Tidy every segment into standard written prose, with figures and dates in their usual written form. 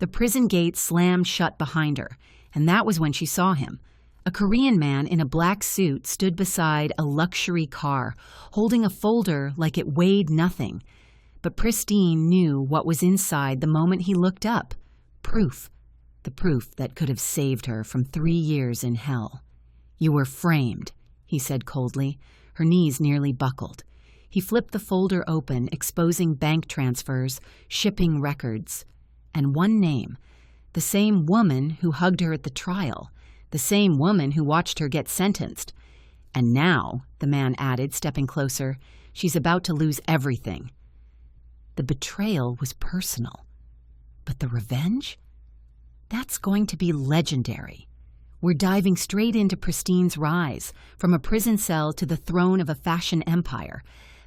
The prison gate slammed shut behind her, and that was when she saw him. A Korean man in a black suit stood beside a luxury car, holding a folder like it weighed nothing. But Pristine knew what was inside the moment he looked up. Proof. The proof that could have saved her from 3 years in hell. "You were framed," he said coldly. Her knees nearly buckled. He flipped the folder open, exposing bank transfers, shipping records, and one name. The same woman who hugged her at the trial. The same woman who watched her get sentenced. "And now," the man added, stepping closer, "she's about to lose everything." The betrayal was personal. But the revenge? That's going to be legendary. We're diving straight into Pristine's rise, from a prison cell to the throne of a fashion empire.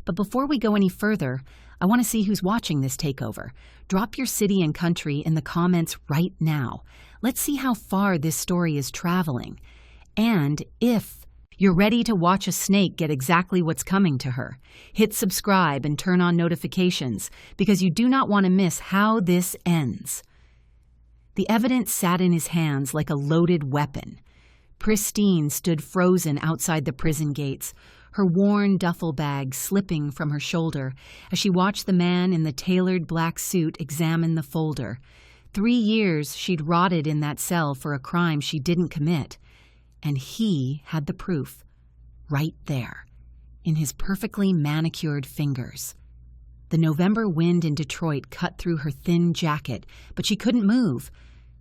But before we go any further, I want to see who's watching this takeover. Drop your city and country in the comments right now. Let's see how far this story is traveling. And if you're ready to watch a snake get exactly what's coming to her, hit subscribe and turn on notifications, because you do not want to miss how this ends. The evidence sat in his hands like a loaded weapon. Pristine stood frozen outside the prison gates, her worn duffel bag slipping from her shoulder as she watched the man in the tailored black suit examine the folder. 3 years she'd rotted in that cell for a crime she didn't commit. And he had the proof, right there, in his perfectly manicured fingers. The November wind in Detroit cut through her thin jacket, but she couldn't move,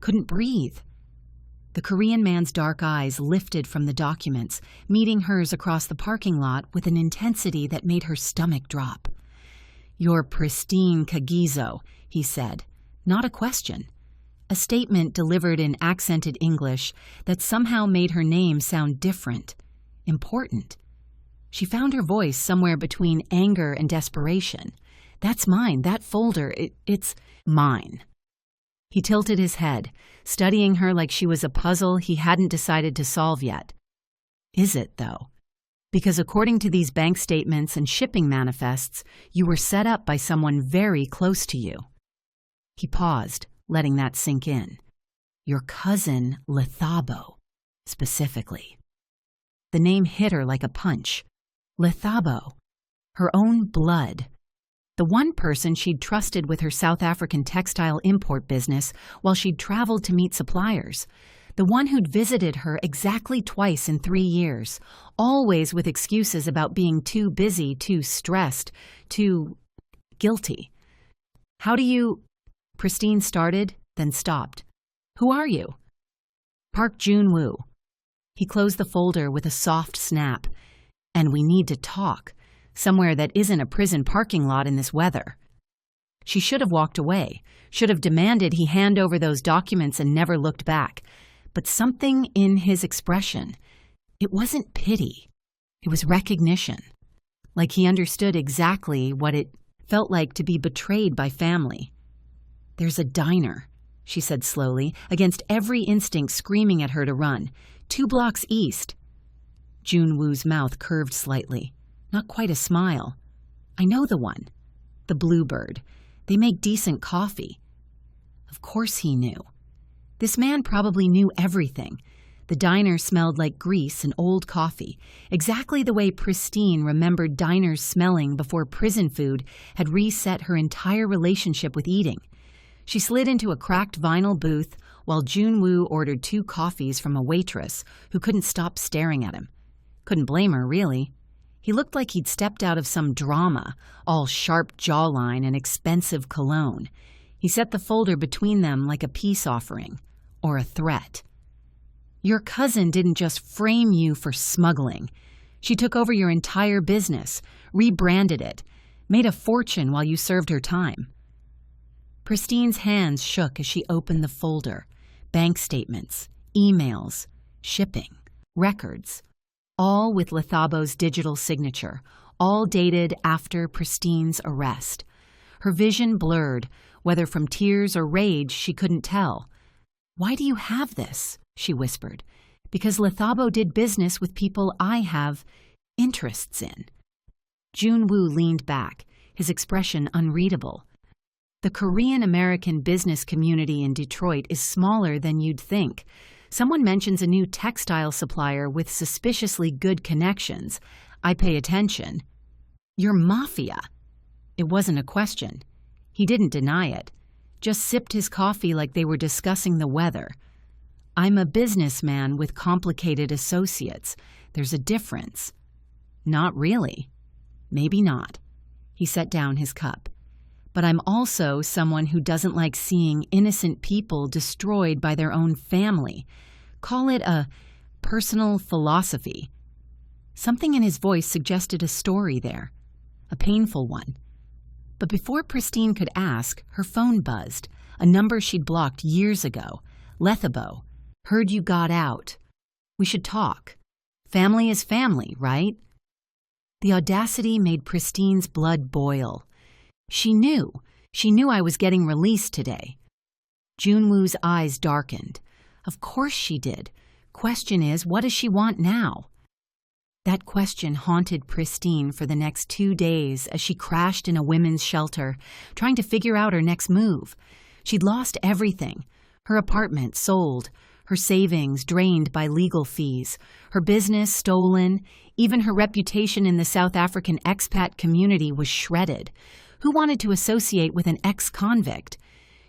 couldn't breathe. The Korean man's dark eyes lifted from the documents, meeting hers across the parking lot with an intensity that made her stomach drop. "You're Pristine Kagizo," he said, not a question. A statement delivered in accented English that somehow made her name sound different, important. She found her voice somewhere between anger and desperation. "That's mine, that folder, it's mine." He tilted his head, studying her like she was a puzzle he hadn't decided to solve yet. Is it, though? Because according to these bank statements and shipping manifests, you were set up by someone very close to you. He paused, letting that sink in. Your cousin Lethabo, specifically. The name hit her like a punch. Lethabo. Her own blood. The one person she'd trusted with her South African textile import business while she'd traveled to meet suppliers. The one who'd visited her exactly twice in 3 years, always with excuses about being too busy, too stressed, too guilty. "How do you—" Pristine started, then stopped. "Who are you?" "Park Jun-woo." He closed the folder with a soft snap. "And we need to talk. Somewhere that isn't a prison parking lot in this weather." She should have walked away, should have demanded he hand over those documents and never looked back. But something in his expression, it wasn't pity, it was recognition. Like he understood exactly what it felt like to be betrayed by family. "There's a diner," she said slowly, against every instinct screaming at her to run. 2 blocks east. Jun-woo's mouth curved slightly. Not quite a smile. "I know the one. The Bluebird. They make decent coffee." Of course he knew. This man probably knew everything. The diner smelled like grease and old coffee, exactly the way Pristine remembered diners smelling before prison food had reset her entire relationship with eating. She slid into a cracked vinyl booth while Jun-woo ordered 2 coffees from a waitress who couldn't stop staring at him. Couldn't blame her, really. He looked like he'd stepped out of some drama, all sharp jawline and expensive cologne. He set the folder between them like a peace offering, or a threat. "Your cousin didn't just frame you for smuggling. She took over your entire business, rebranded it, made a fortune while you served her time." Pristine's hands shook as she opened the folder. Bank statements, emails, shipping, records. All with Lethabo's digital signature, all dated after Pristine's arrest. Her vision blurred, whether from tears or rage she couldn't tell. "Why do you have this?" she whispered. "Because Lethabo did business with people I have interests in." Jun-woo leaned back, his expression unreadable. The Korean American business community in Detroit is smaller than you'd think. Someone mentions a new textile supplier with suspiciously good connections. I pay attention. You're mafia. It wasn't a question. He didn't deny it, just sipped his coffee like they were discussing the weather. I'm a businessman with complicated associates. There's a difference. Not really. Maybe not. He set down his cup. But I'm also someone who doesn't like seeing innocent people destroyed by their own family. Call it a personal philosophy. Something in his voice suggested a story there, a painful one. But before Pristine could ask, her phone buzzed, a number she'd blocked years ago. Lethabo. Heard you got out. We should talk. Family is family, right? The audacity made Pristine's blood boil. She knew I was getting released today. Junwoo's eyes darkened. Of course she did. Question is, what does she want now? That question haunted Pristine for the next 2 days as she crashed in a women's shelter, trying to figure out her next move. She'd lost everything. Her apartment sold, her savings drained by legal fees, her business stolen, even her reputation in the South African expat community was shredded. Who wanted to associate with an ex-convict?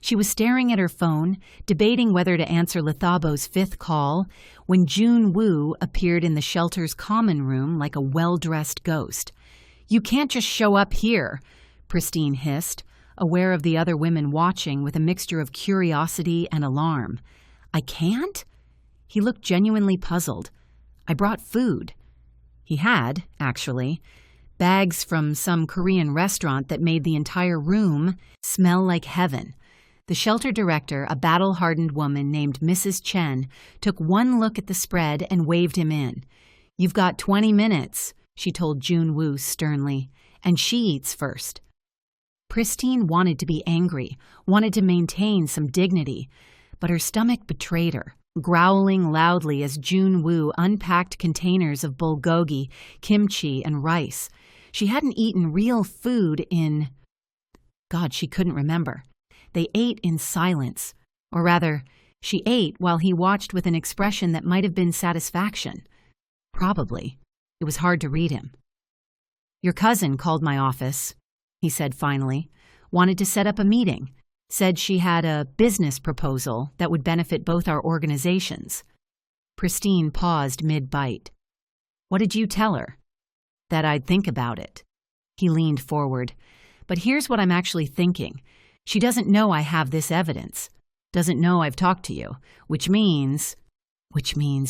She was staring at her phone, debating whether to answer Lethabo's 5th call, when Junwoo appeared in the shelter's common room like a well-dressed ghost. You can't just show up here, Pristine hissed, aware of the other women watching with a mixture of curiosity and alarm. I can't? He looked genuinely puzzled. I brought food. He had, actually. Bags from some Korean restaurant that made the entire room smell like heaven. The shelter director, a battle-hardened woman named Mrs. Chen, took one look at the spread and waved him in. You've got 20 minutes, she told Junwoo sternly, and she eats first. Pristine wanted to be angry, wanted to maintain some dignity, but her stomach betrayed her, growling loudly as Junwoo unpacked containers of bulgogi, kimchi, and rice. She hadn't eaten real food in... God, she couldn't remember. They ate in silence. Or rather, she ate while he watched with an expression that might have been satisfaction. Probably. It was hard to read him. Your cousin called my office, he said finally. Wanted to set up a meeting. Said she had a business proposal that would benefit both our organizations. Pristine paused mid-bite. What did you tell her? That I'd think about it. He leaned forward. But here's what I'm actually thinking. She doesn't know I have this evidence. Doesn't know I've talked to you, which means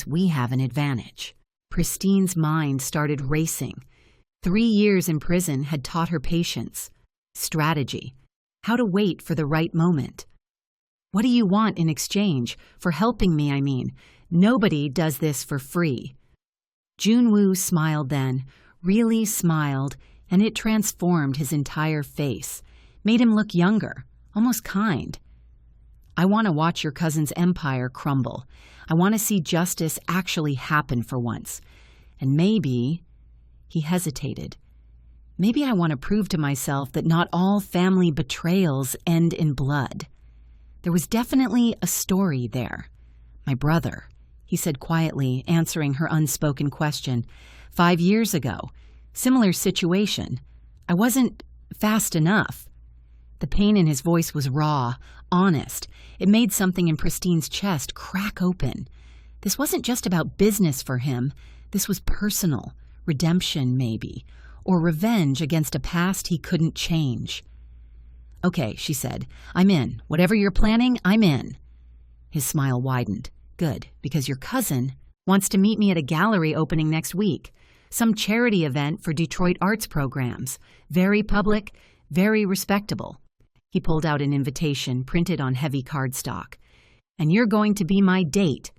we have an advantage. Pristine's mind started racing. 3 years in prison had taught her patience, strategy, how to wait for the right moment. What do you want in exchange? For helping me, I mean. Nobody does this for free. Junwoo smiled then, really smiled, and it transformed his entire face, made him look younger, almost kind. I want to watch your cousin's empire crumble. I want to see justice actually happen for once. And maybe, he hesitated, maybe I want to prove to myself that not all family betrayals end in blood. There was definitely a story there. My brother, he said quietly, answering her unspoken question. 5 years ago, similar situation. I wasn't fast enough. The pain in his voice was raw, honest. It made something in Pristine's chest crack open. This wasn't just about business for him. This was personal, redemption maybe, or revenge against a past he couldn't change. Okay, she said. I'm in. Whatever you're planning, I'm in. His smile widened. Good, because your cousin wants to meet me at a gallery opening next week. Some charity event for Detroit arts programs. Very public, very respectable. He pulled out an invitation printed on heavy cardstock. And you're going to be my date.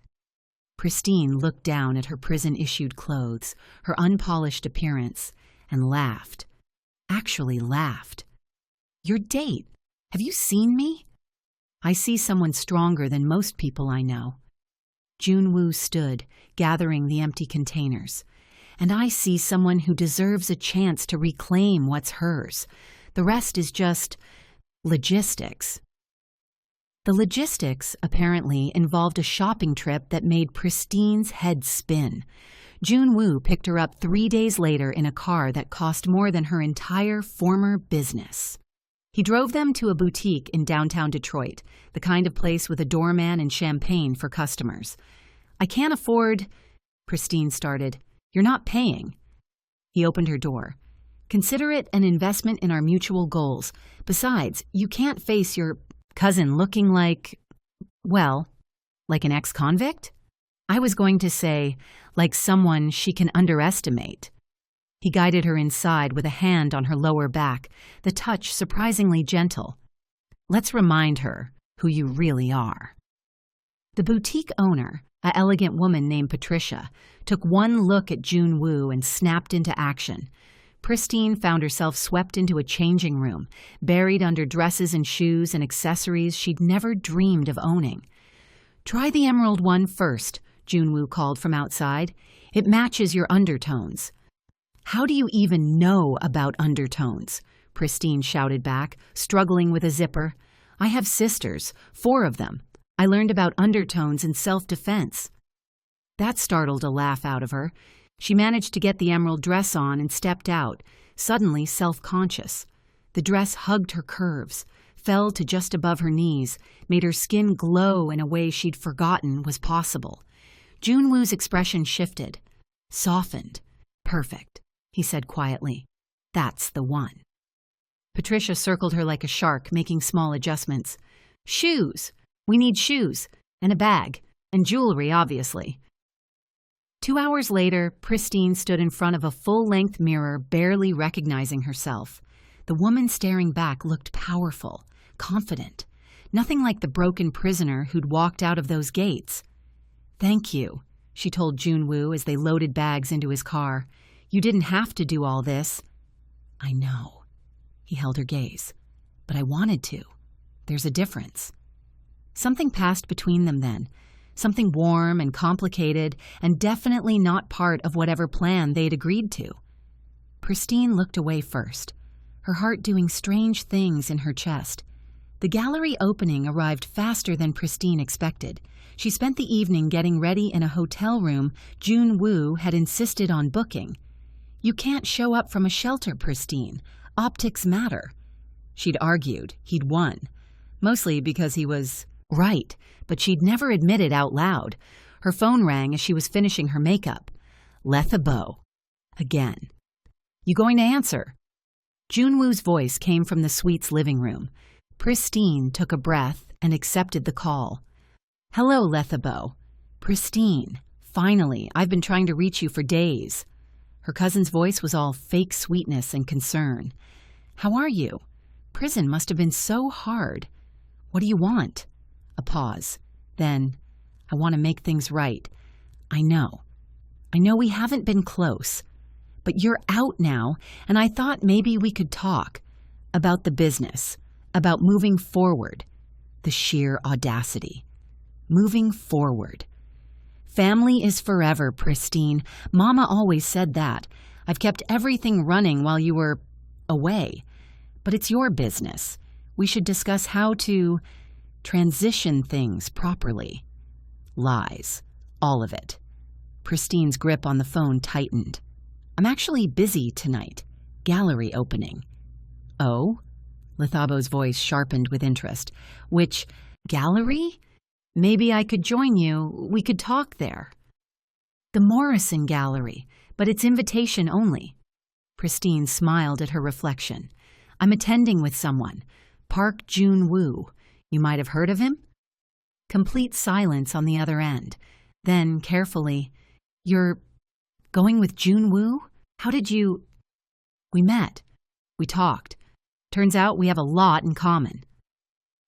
Pristine looked down at her prison-issued clothes, her unpolished appearance, and laughed. Actually laughed. Your date? Have you seen me? I see someone stronger than most people I know. Junwoo stood, gathering the empty containers. And I see someone who deserves a chance to reclaim what's hers. The rest is just Logistics. The logistics, apparently, involved a shopping trip that made Pristine's head spin. Junwoo picked her up 3 days later in a car that cost more than her entire former business. He drove them to a boutique in downtown Detroit, the kind of place with a doorman and champagne for customers. "I can't afford," Pristine started. "You're not paying." He opened her door. "Consider it an investment in our mutual goals. Besides, you can't face your cousin looking like, well, like an ex-convict?" "I was going to say, like someone she can underestimate." He guided her inside with a hand on her lower back, the touch surprisingly gentle. "Let's remind her who you really are." The boutique owner, an elegant woman named Patricia, took one look at Junwoo and snapped into action. Pristine found herself swept into a changing room, buried under dresses and shoes and accessories she'd never dreamed of owning. "Try the emerald one first," Junwoo called from outside. "It matches your undertones." "How do you even know about undertones?" Pristine shouted back, struggling with a zipper. "I have sisters, 4 of them. I learned about undertones in self-defense." That startled a laugh out of her. She managed to get the emerald dress on and stepped out, suddenly self-conscious. The dress hugged her curves, fell to just above her knees, made her skin glow in a way she'd forgotten was possible. Junwoo's expression shifted, softened. "Perfect," he said quietly. "That's the one." Patricia circled her like a shark, making small adjustments. "Shoes! We need shoes, and a bag, and jewelry, obviously." 2 hours later, Pristine stood in front of a full-length mirror, barely recognizing herself. The woman staring back looked powerful, confident, nothing like the broken prisoner who'd walked out of those gates. "Thank you," she told Junwoo as they loaded bags into his car. "You didn't have to do all this." "I know." He held her gaze. "But I wanted to. There's a difference." Something passed between them then. Something warm and complicated, and definitely not part of whatever plan they'd agreed to. Pristine looked away first, her heart doing strange things in her chest. The gallery opening arrived faster than Pristine expected. She spent the evening getting ready in a hotel room Junwoo had insisted on booking. "You can't show up from a shelter, Pristine. Optics matter." She'd argued he'd won, mostly because he was right, but she'd never admit it out loud. Her phone rang as she was finishing her makeup. Letha-bo. Again. "You going to answer?" Junwoo's voice came from the suite's living room. Pristine took a breath and accepted the call. "Hello, Letha-bo." "Pristine. Finally, I've been trying to reach you for days." Her cousin's voice was all fake sweetness and concern. "How are you? Prison must have been so hard. What do you want?" A pause. Then, "I want to make things right. I know we haven't been close, but you're out now, and I thought maybe we could talk about the business, about moving forward." The sheer audacity. Moving forward. "Family is forever, Pristine. Mama always said that. I've kept everything running while you were away. But it's your business. We should discuss how to transition things properly." Lies. All of it. Pristine's grip on the phone tightened. "I'm actually busy tonight. Gallery opening." "Oh?" Letha-bo's voice sharpened with interest. "Which gallery? Maybe I could join you. We could talk there." "The Morrison Gallery, but it's invitation only." Pristine smiled at her reflection. "I'm attending with someone. Park Junwoo. You might have heard of him?" Complete silence on the other end. Then, carefully, "You're going with Junwoo? How did you—" "We met. We talked. Turns out we have a lot in common."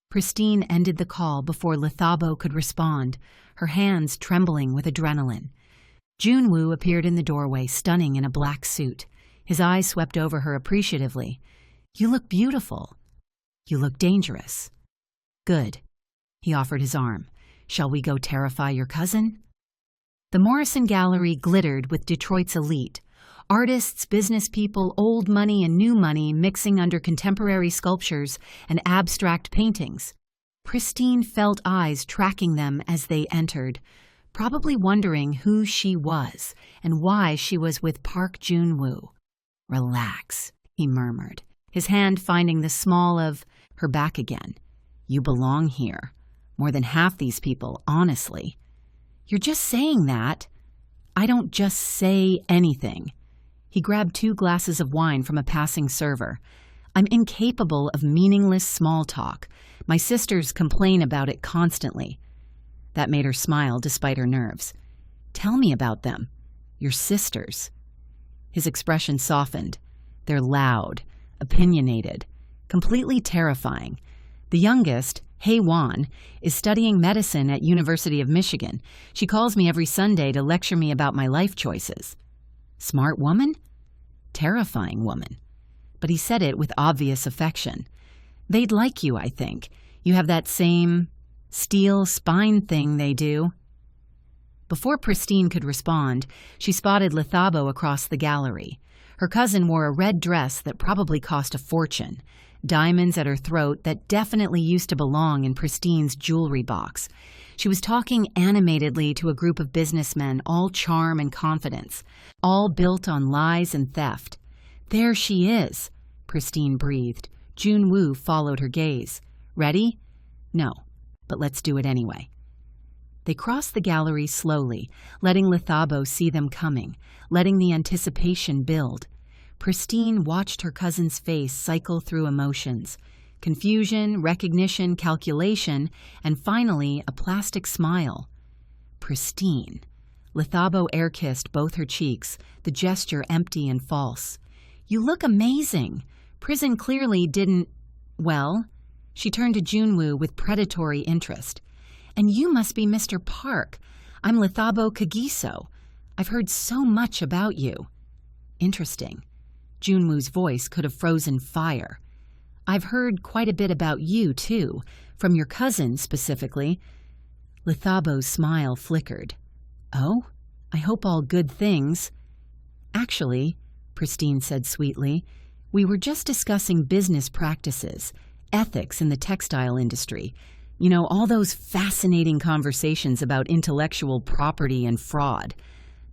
Pristine ended the call before Letha-bo could respond, her hands trembling with adrenaline. Junwoo appeared in the doorway, stunning in a black suit. His eyes swept over her appreciatively. "You look beautiful. You look dangerous." "Good." He offered his arm. "Shall we go terrify your cousin?" The Morrison Gallery glittered with Detroit's elite. Artists, business people, old money and new money mixing under contemporary sculptures and abstract paintings. Pristine felt eyes tracking them as they entered, probably wondering who she was and why she was with Park Jun-woo. "Relax," he murmured, his hand finding the small of her back again. "You belong here. More than half these people, honestly." "You're just saying that." "I don't just say anything." He grabbed 2 glasses of wine from a passing server. "I'm incapable of meaningless small talk. My sisters complain about it constantly." That made her smile despite her nerves. "Tell me about them. Your sisters." His expression softened. "They're loud, opinionated, completely terrifying. The youngest, Hae-won, is studying medicine at University of Michigan. She calls me every Sunday to lecture me about my life choices." "Smart woman?" "Terrifying woman." But he said it with obvious affection. "They'd like you, I think. You have that same steel spine thing they do." Before Pristine could respond, she spotted Lethabo across the gallery. Her cousin wore a red dress that probably cost a fortune, diamonds at her throat that definitely used to belong in Pristine's jewelry box. She was talking animatedly to a group of businessmen, all charm and confidence, all built on lies and theft. "There she is," Pristine breathed. Jun-woo followed her gaze. "Ready?" "No, but let's do it anyway." They crossed the gallery slowly, letting Lethabo see them coming, letting the anticipation build. Pristine watched her cousin's face cycle through emotions: confusion, recognition, calculation, and finally a plastic smile. Pristine. Lethabo air-kissed both her cheeks, the gesture empty and false. "You look amazing. Prison clearly didn't—" "Well?" She turned to Jun-woo with predatory interest. "And you must be Mr. Park. I'm Lethabo Kagiso. I've heard so much about you." "Interesting." Jun-woo's voice could have frozen fire. "I've heard quite a bit about you, too, from your cousin specifically." Lethabo's smile flickered. "Oh? I hope all good things." "Actually," Pristine said sweetly, "we were just discussing business practices, ethics in the textile industry. You know, all those fascinating conversations about intellectual property and fraud."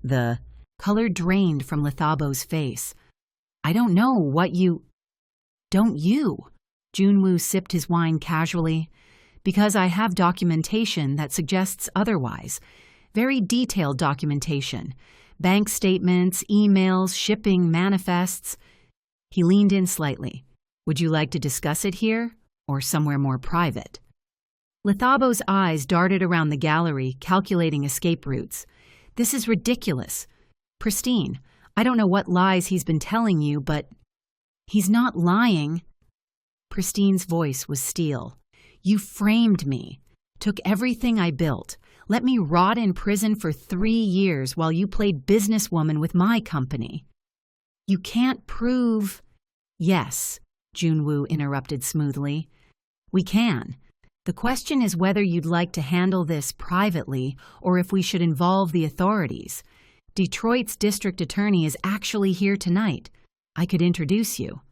The color drained from Lethabo's face. "I don't know what you—" "Don't you?" Jun-woo sipped his wine casually. "Because I have documentation that suggests otherwise. Very detailed documentation. Bank statements, emails, shipping manifests." He leaned in slightly. "Would you like to discuss it here, or somewhere more private?" Lethabo's eyes darted around the gallery, calculating escape routes. "This is ridiculous. Pristine, I don't know what lies he's been telling you, but—" "He's not lying." Pristine's voice was steel. "You framed me, took everything I built, let me rot in prison for 3 years while you played businesswoman with my company." "You can't prove—" "Yes," Jun-woo interrupted smoothly. "We can. The question is whether you'd like to handle this privately or if we should involve the authorities. Detroit's district attorney is actually here tonight. I could introduce you."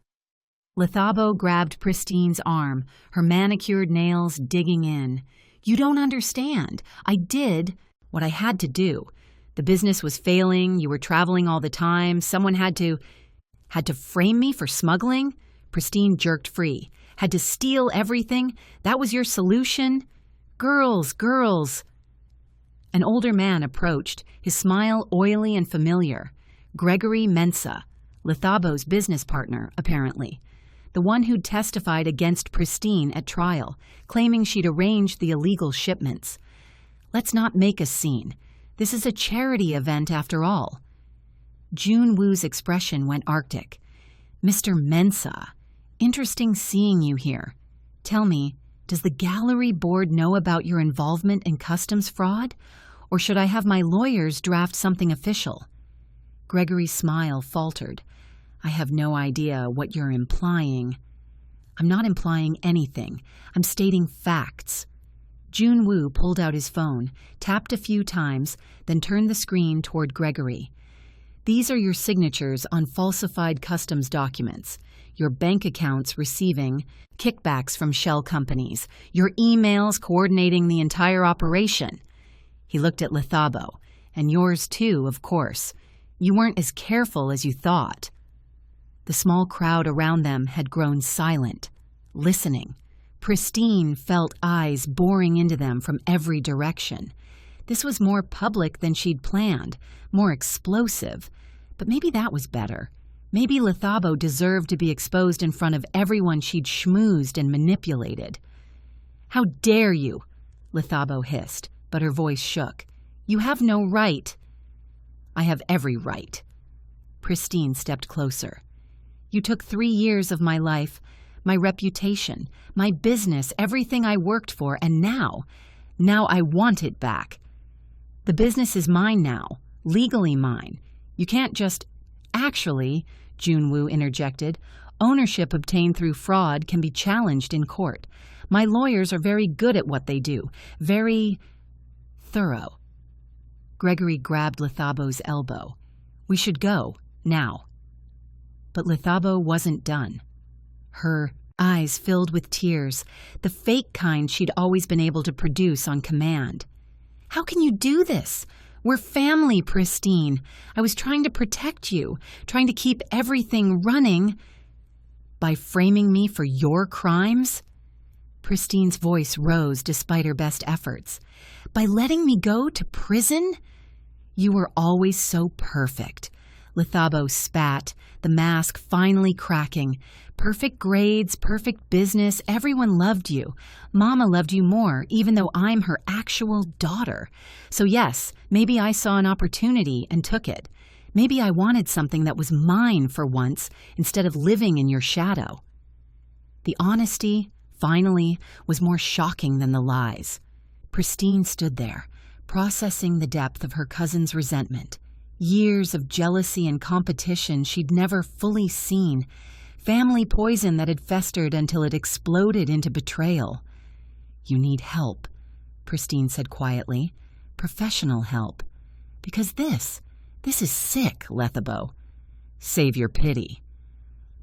Lethabo grabbed Pristine's arm, her manicured nails digging in. "You don't understand. I did what I had to do. The business was failing, you were traveling all the time, someone had to frame me for smuggling?" Pristine jerked free. "Had to steal everything? That was your solution? Girls, girls." An older man approached, his smile oily and familiar. Gregory Mensah, Lethabo's business partner, apparently. The one who'd testified against Pristine at trial, claiming she'd arranged the illegal shipments. "Let's not make a scene. This is a charity event after all." Jun-woo's expression went arctic. "Mr. Mensah, interesting seeing you here. Tell me, does the gallery board know about your involvement in customs fraud? Or should I have my lawyers draft something official?" Gregory's smile faltered. "I have no idea what you're implying." "I'm not implying anything. I'm stating facts." Jun-woo pulled out his phone, tapped a few times, then turned the screen toward Gregory. These are your signatures on falsified customs documents, your bank accounts receiving kickbacks from shell companies, your emails coordinating the entire operation." He looked at Lethabo. "And yours too, of course. You weren't as careful as you thought." The small crowd around them had grown silent, listening. Pristine felt eyes boring into them from every direction. This was more public than she'd planned, more explosive. But maybe that was better. Maybe Lethabo deserved to be exposed in front of everyone she'd schmoozed and manipulated. "How dare you?" Lethabo hissed, but her voice shook. "You have no right." "I have every right." Pristine stepped closer. "You took 3 years of my life, my reputation, my business, everything I worked for, and now I want it back. The business is mine now, legally mine. You can't just—" "Actually," Junwoo interjected, "ownership obtained through fraud can be challenged in court. My lawyers are very good at what they do, very thorough." Gregory grabbed Lethabo's elbow. "We should go, now." But Lethabo wasn't done. Her eyes filled with tears, the fake kind she'd always been able to produce on command. "How can you do this? We're family, Pristine. I was trying to protect you, trying to keep everything running." "By framing me for your crimes?" Pristine's voice rose despite her best efforts. "By letting me go to prison? You were always so perfect." Lethabo spat, the mask finally cracking. "Perfect grades, perfect business, everyone loved you. Mama loved you more, even though I'm her actual daughter. So yes, maybe I saw an opportunity and took it. Maybe I wanted something that was mine for once, instead of living in your shadow." The honesty, finally, was more shocking than the lies. Pristine stood there, processing the depth of her cousin's resentment. Years of jealousy and competition she'd never fully seen. Family poison that had festered until it exploded into betrayal. "You need help," Pristine said quietly. "Professional help. Because this is sick, Lethabo." "Save your pity."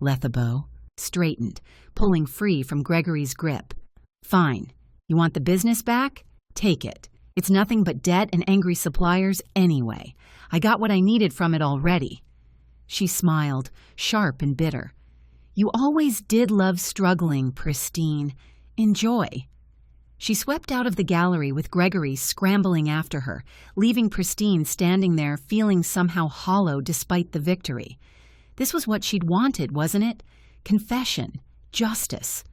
Lethabo straightened, pulling free from Gregory's grip. "Fine. You want the business back? Take it. It's nothing but debt and angry suppliers anyway. I got what I needed from it already." She smiled, sharp and bitter. "You always did love struggling, Pristine. Enjoy." She swept out of the gallery with Gregory scrambling after her, leaving Pristine standing there feeling somehow hollow despite the victory. This was what she'd wanted, wasn't it? Confession, justice.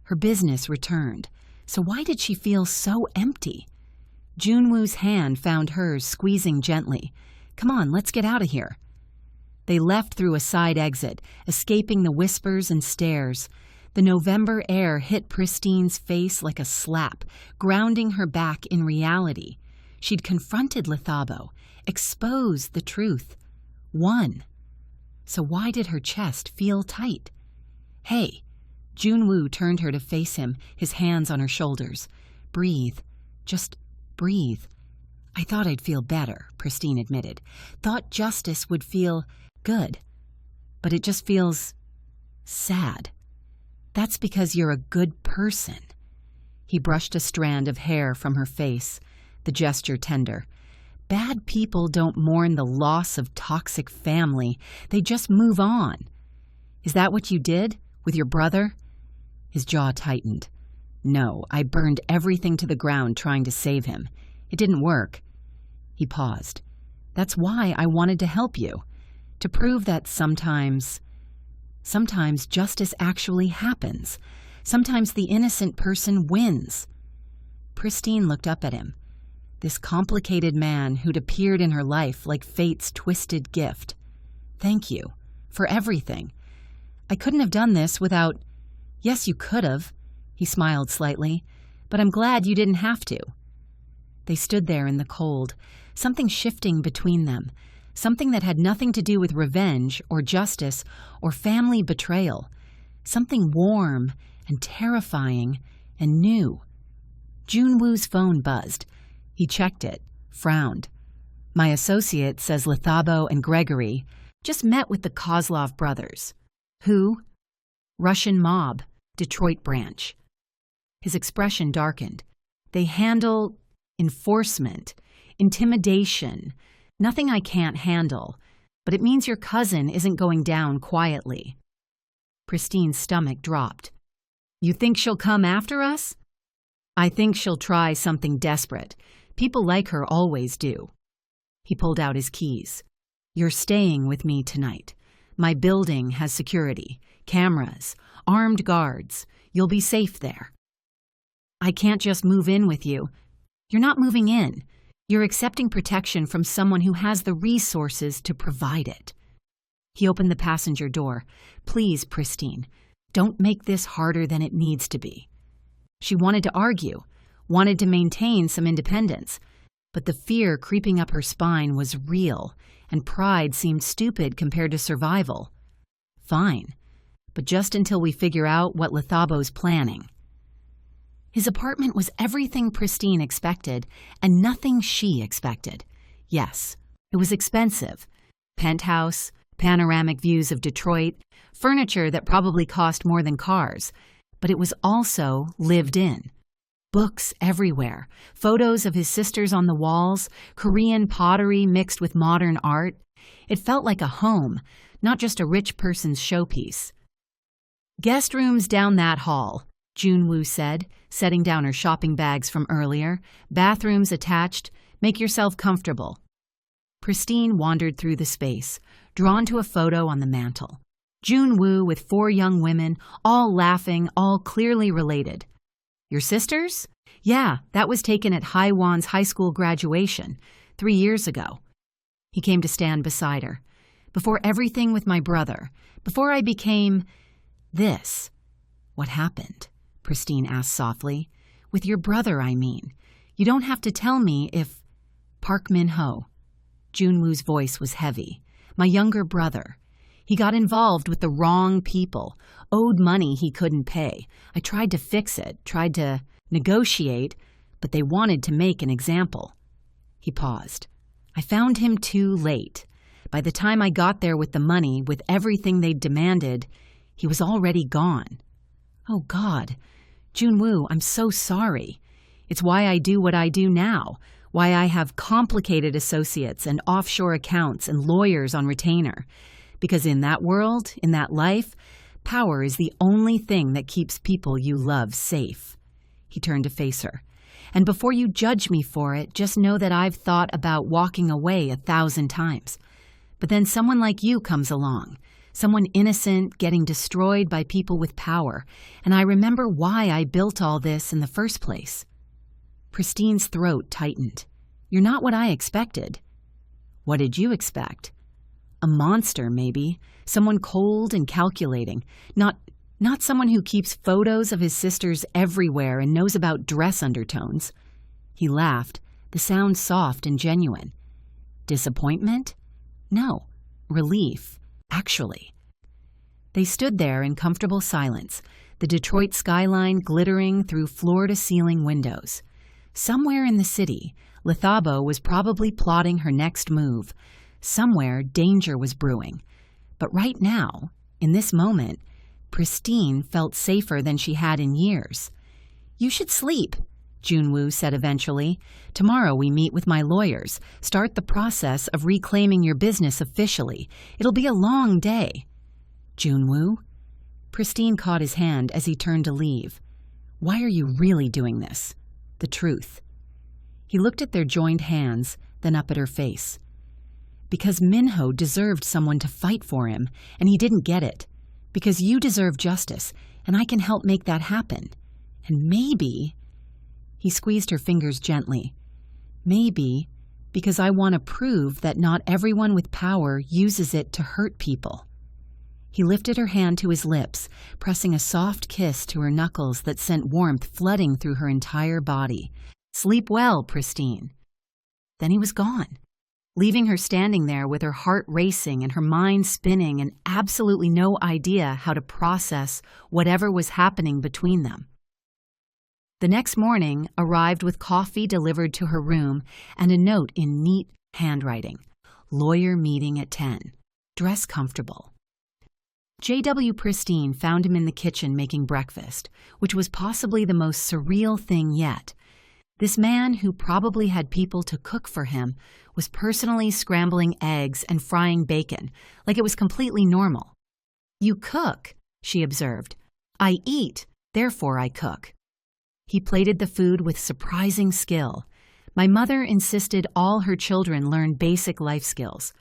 Her business returned. So why did she feel so empty? Junwoo's hand found hers, squeezing gently. "Come on, let's get out of here." They left through a side exit, escaping the whispers and stares. The November air hit Pristine's face like a slap, grounding her back in reality. She'd confronted Lethabo, exposed the truth, won. So why did her chest feel tight? "Hey." Junwoo turned her to face him, his hands on her shoulders. "Breathe. Just breathe." "I thought I'd feel better," Pristine admitted. "Thought justice would feel good. But it just feels sad." "That's because you're a good person." He brushed a strand of hair from her face, the gesture tender. "Bad people don't mourn the loss of toxic family. They just move on." "Is that what you did? With your brother?" His jaw tightened. "No, I burned everything to the ground trying to save him. It didn't work." He paused. "That's why I wanted to help you. To prove that sometimes justice actually happens. Sometimes the innocent person wins." Pristine looked up at him. This complicated man who'd appeared in her life like fate's twisted gift. "Thank you. For everything. I couldn't have done this without—" "Yes, you could have." He smiled slightly. "But I'm glad you didn't have to." They stood there in the cold, something shifting between them. Something that had nothing to do with revenge or justice or family betrayal. Something warm and terrifying and new. Junwoo's phone buzzed. He checked it, frowned. My associate says Lithabo and Gregory just met with the Kozlov brothers. Who? Russian mob, Detroit branch. His expression darkened. They handle enforcement, intimidation, nothing I can't handle, but it means your cousin isn't going down quietly. Pristine's stomach dropped. You think she'll come after us? I think she'll try something desperate. People like her always do. He pulled out his keys. You're staying with me tonight. My building has security, cameras, armed guards. You'll be safe there. I can't just move in with you. You're not moving in. You're accepting protection from someone who has the resources to provide it. He opened the passenger door. Please, Pristine, don't make this harder than it needs to be. She wanted to argue, wanted to maintain some independence, but the fear creeping up her spine was real, and pride seemed stupid compared to survival. Fine, but just until we figure out what Lithabo's planning. His apartment was everything Pristine expected and nothing she expected. Yes, it was expensive. Penthouse, panoramic views of Detroit, furniture that probably cost more than cars, but it was also lived in. Books everywhere, photos of his sisters on the walls, Korean pottery mixed with modern art. It felt like a home, not just a rich person's showpiece. Guest rooms down that hall, Junwoo said, setting down her shopping bags from earlier. Bathrooms attached. Make yourself comfortable. Pristine wandered through the space, drawn to a photo on the mantel. Junwoo with 4 young women, all laughing, all clearly related. Your sisters? Yeah, that was taken at Haiwan's high school graduation, 3 years ago. He came to stand beside her. Before everything with my brother, before I became this. What happened? Pristine asked softly. With your brother, I mean. You don't have to tell me if... Park Min-ho. Junwoo's voice was heavy. My younger brother. He got involved with the wrong people, owed money he couldn't pay. I tried to fix it, tried to negotiate, but they wanted to make an example. He paused. I found him too late. By the time I got there with the money, with everything they'd demanded, he was already gone. Oh, God. Junwoo, I'm so sorry. It's why I do what I do now, why I have complicated associates and offshore accounts and lawyers on retainer. Because in that world, in that life, power is the only thing that keeps people you love safe. He turned to face her. And before you judge me for it, just know that I've thought about walking away 1,000 times. But then someone like you comes along. Someone innocent getting destroyed by people with power, and I remember why I built all this in the first place. Pristine's throat tightened. You're not what I expected. What did you expect? A monster, maybe. Someone cold and calculating. Not someone who keeps photos of his sisters everywhere and knows about dress undertones. He laughed, the sound soft and genuine. Disappointment? No. Relief. Actually. They stood there in comfortable silence, the Detroit skyline glittering through floor-to-ceiling windows. Somewhere in the city, Lithabo was probably plotting her next move. Somewhere, danger was brewing. But right now, in this moment, Pristine felt safer than she had in years. You should sleep, Junwoo said eventually. Tomorrow we meet with my lawyers, start the process of reclaiming your business officially. It'll be a long day. Junwoo? Pristine caught his hand as he turned to leave. Why are you really doing this? The truth. He looked at their joined hands, then up at her face. Because Minho deserved someone to fight for him, and he didn't get it. Because you deserve justice, and I can help make that happen. And maybe... He squeezed her fingers gently. Maybe because I want to prove that not everyone with power uses it to hurt people. He lifted her hand to his lips, pressing a soft kiss to her knuckles that sent warmth flooding through her entire body. Sleep well, Pristine. Then he was gone, leaving her standing there with her heart racing and her mind spinning and absolutely no idea how to process whatever was happening between them. The next morning arrived with coffee delivered to her room and a note in neat, handwriting. Lawyer meeting at 10. Dress comfortable. J.W. Pristine found him in the kitchen making breakfast, which was possibly the most surreal thing yet. This man, who probably had people to cook for him, was personally scrambling eggs and frying bacon, like it was completely normal. "You cook," she observed. "I eat, therefore I cook." He plated the food with surprising skill. My mother insisted all her children learn basic life skills,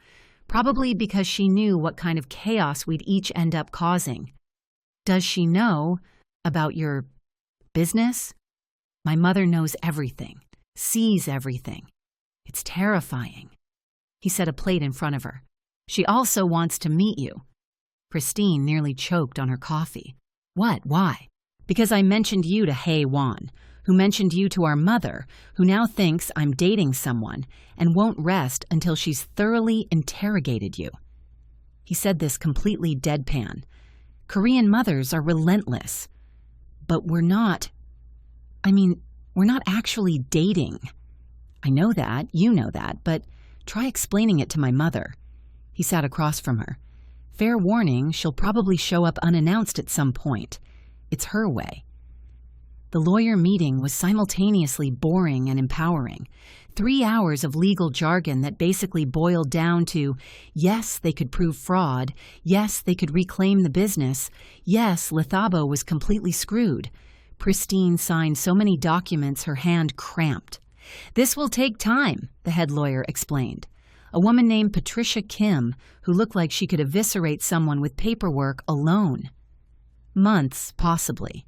probably because she knew what kind of chaos we'd each end up causing. "Does she know about your business?" "My mother knows everything, sees everything. It's terrifying." He set a plate in front of her. "She also wants to meet you." Pristine nearly choked on her coffee. "What? Why?" "Because I mentioned you to Hei Wan, who mentioned you to our mother, who now thinks I'm dating someone and won't rest until she's thoroughly interrogated you." He said this completely deadpan. "Korean mothers are relentless. But we're not actually dating." "I know that, you know that, but try explaining it to my mother." He sat across from her. "Fair warning, she'll probably show up unannounced at some point. It's her way." The lawyer meeting was simultaneously boring and empowering. 3 hours of legal jargon that basically boiled down to, yes, they could prove fraud, yes, they could reclaim the business, yes, Lethabo was completely screwed. Pristine signed so many documents her hand cramped. "This will take time," the head lawyer explained. "A woman named Patricia Kim, who looked like she could eviscerate someone with paperwork alone. Months, possibly.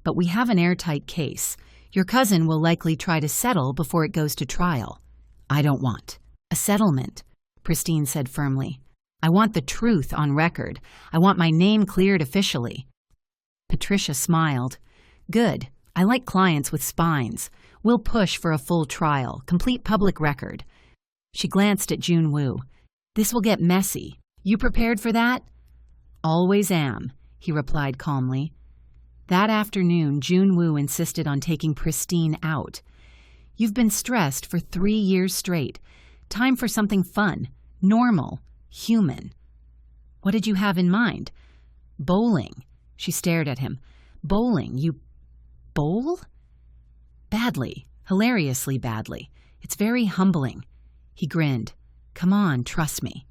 But we have an airtight case. Your cousin will likely try to settle before it goes to trial." "I don't want a settlement," Pristine said firmly. "I want the truth on record. I want my name cleared officially." Patricia smiled. "Good. I like clients with spines. We'll push for a full trial, complete public record." She glanced at Jun Woo. "This will get messy. You prepared for that?" "Always am," he replied calmly. That afternoon, Jun Woo insisted on taking Pristine out. "You've been stressed for 3 years straight. Time for something fun, normal, human." "What did you have in mind?" "Bowling." She stared at him. "Bowling? You bowl?" "Badly, hilariously badly. It's very humbling." He grinned. "Come on, trust me."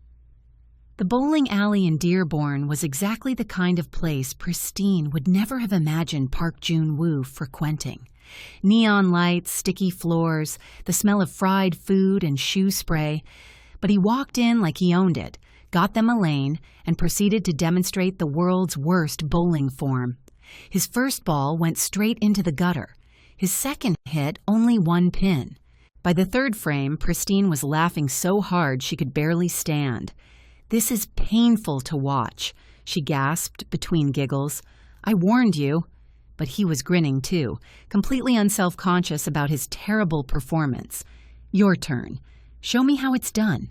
The bowling alley in Dearborn was exactly the kind of place Pristine would never have imagined Park Jun-woo frequenting. Neon lights, sticky floors, the smell of fried food and shoe spray. But he walked in like he owned it, got them a lane, and proceeded to demonstrate the world's worst bowling form. His first ball went straight into the gutter. His second hit only 1 pin. By the third frame, Pristine was laughing so hard she could barely stand. "This is painful to watch," she gasped between giggles. "I warned you." But he was grinning too, completely unself-conscious about his terrible performance. "Your turn. Show me how it's done."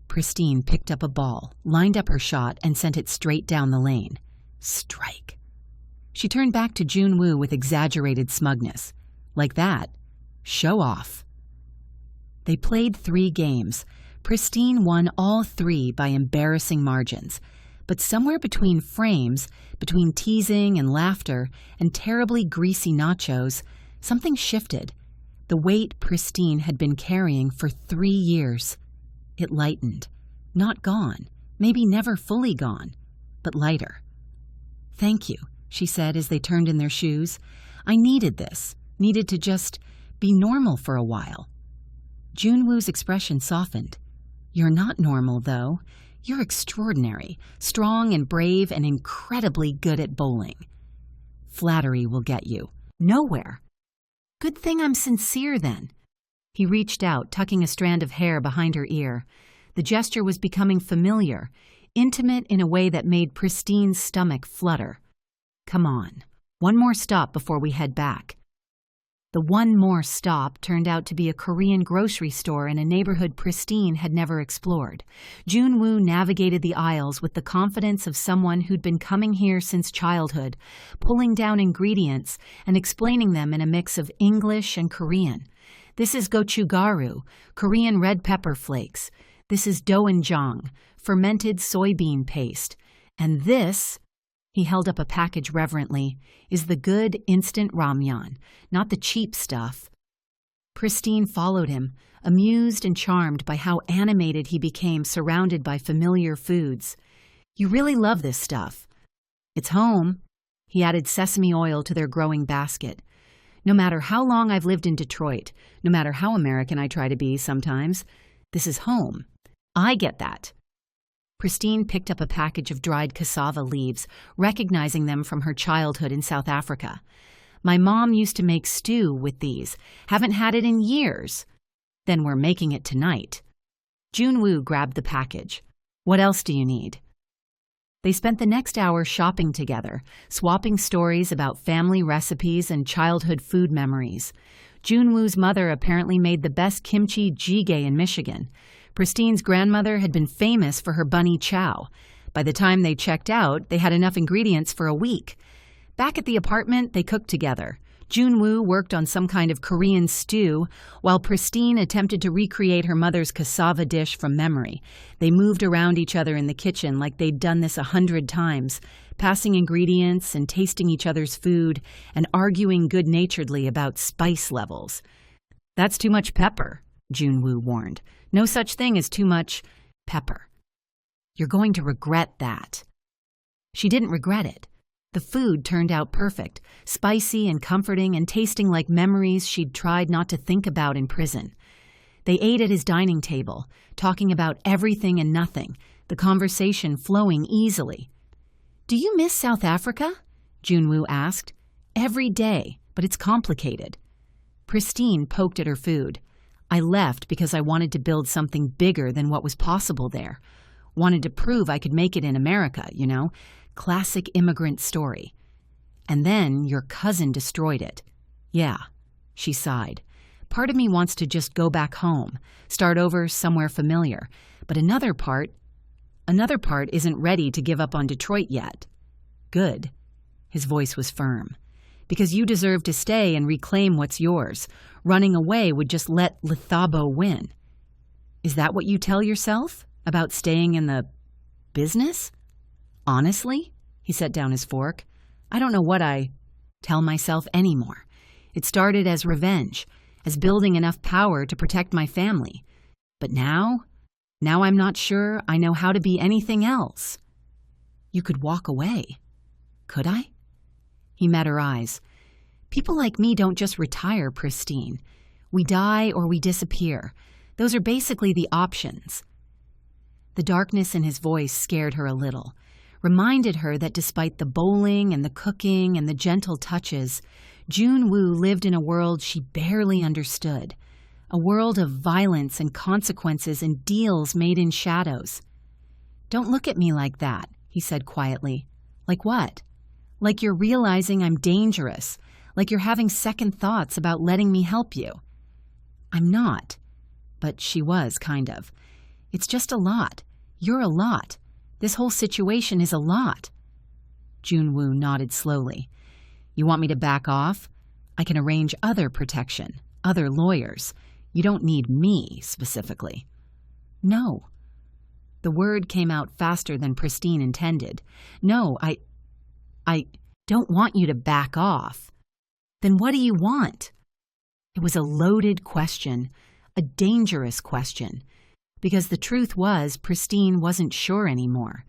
Pristine picked up a ball, lined up her shot, and sent it straight down the lane. Strike. She turned back to Jun-woo with exaggerated smugness. "Like that? Show off." They played 3 games. Pristine won all 3 by embarrassing margins. But somewhere between frames, between teasing and laughter and terribly greasy nachos, something shifted. The weight Pristine had been carrying for 3 years. It lightened. Not gone, maybe never fully gone, but lighter. "Thank you," she said as they turned in their shoes. "I needed this, needed to just be normal for a while." Jun-woo's expression softened. "You're not normal, though. You're extraordinary, strong and brave and incredibly good at bowling." "Flattery will get you nowhere." "Good thing I'm sincere, then." He reached out, tucking a strand of hair behind her ear. The gesture was becoming familiar, intimate in a way that made Pristine's stomach flutter. "Come on. One more stop before we head back." The one more stop turned out to be a Korean grocery store in a neighborhood Pristine had never explored. Jun-woo navigated the aisles with the confidence of someone who'd been coming here since childhood, pulling down ingredients and explaining them in a mix of English and Korean. This is gochugaru, Korean red pepper flakes. This is doenjang, fermented soybean paste. And this, he held up a package reverently, is the good instant ramyeon, not the cheap stuff. Pristine followed him, amused and charmed by how animated he became surrounded by familiar foods. You really love this stuff. It's home. He added sesame oil to their growing basket. No matter how long I've lived in Detroit, no matter how American I try to be sometimes, this is home. I get that. Pristine picked up a package of dried cassava leaves, recognizing them from her childhood in South Africa. My mom used to make stew with these. Haven't had it in years. Then we're making it tonight. Junwoo grabbed the package. What else do you need? They spent the next hour shopping together, swapping stories about family recipes and childhood food memories. Junwoo's mother apparently made the best kimchi jjigae in Michigan. Pristine's grandmother had been famous for her bunny chow. By the time they checked out, they had enough ingredients for a week. Back at the apartment, they cooked together. Junwoo worked on some kind of Korean stew, while Pristine attempted to recreate her mother's cassava dish from memory. They moved around each other in the kitchen like they'd done this 100 times, passing ingredients and tasting each other's food and arguing good-naturedly about spice levels. That's too much pepper, Junwoo warned. No such thing as too much pepper. You're going to regret that. She didn't regret it. The food turned out perfect, spicy and comforting and tasting like memories she'd tried not to think about in prison. They ate at his dining table, talking about everything and nothing, the conversation flowing easily. Do you miss South Africa? Junwoo asked. Every day, but it's complicated. Pristine poked at her food. I left because I wanted to build something bigger than what was possible there. Wanted to prove I could make it in America, you know? Classic immigrant story. And then your cousin destroyed it. Yeah, she sighed. Part of me wants to just go back home, start over somewhere familiar, but another part isn't ready to give up on Detroit yet. Good. His voice was firm. Because you deserve to stay and reclaim what's yours. Running away would just let Lithabo win. Is that what you tell yourself about staying in the business? Honestly, he set down his fork, I don't know what I tell myself anymore. It started as revenge, as building enough power to protect my family. But now I'm not sure I know how to be anything else. You could walk away. Could I? He met her eyes. People like me don't just retire, Pristine. We die or we disappear. Those are basically the options. The darkness in his voice scared her a little, reminded her that despite the bowling and the cooking and the gentle touches, Junwoo lived in a world she barely understood, a world of violence and consequences and deals made in shadows. Don't look at me like that, he said quietly. Like what? Like you're realizing I'm dangerous, like you're having second thoughts about letting me help you. I'm not. But she was, kind of. It's just a lot. You're a lot. This whole situation is a lot. Junwoo nodded slowly. You want me to back off? I can arrange other protection, other lawyers. You don't need me, specifically. No. The word came out faster than Pristine intended. No, I don't want you to back off. Then what do you want? It was a loaded question, a dangerous question. Because the truth was, Pristine wasn't sure anymore.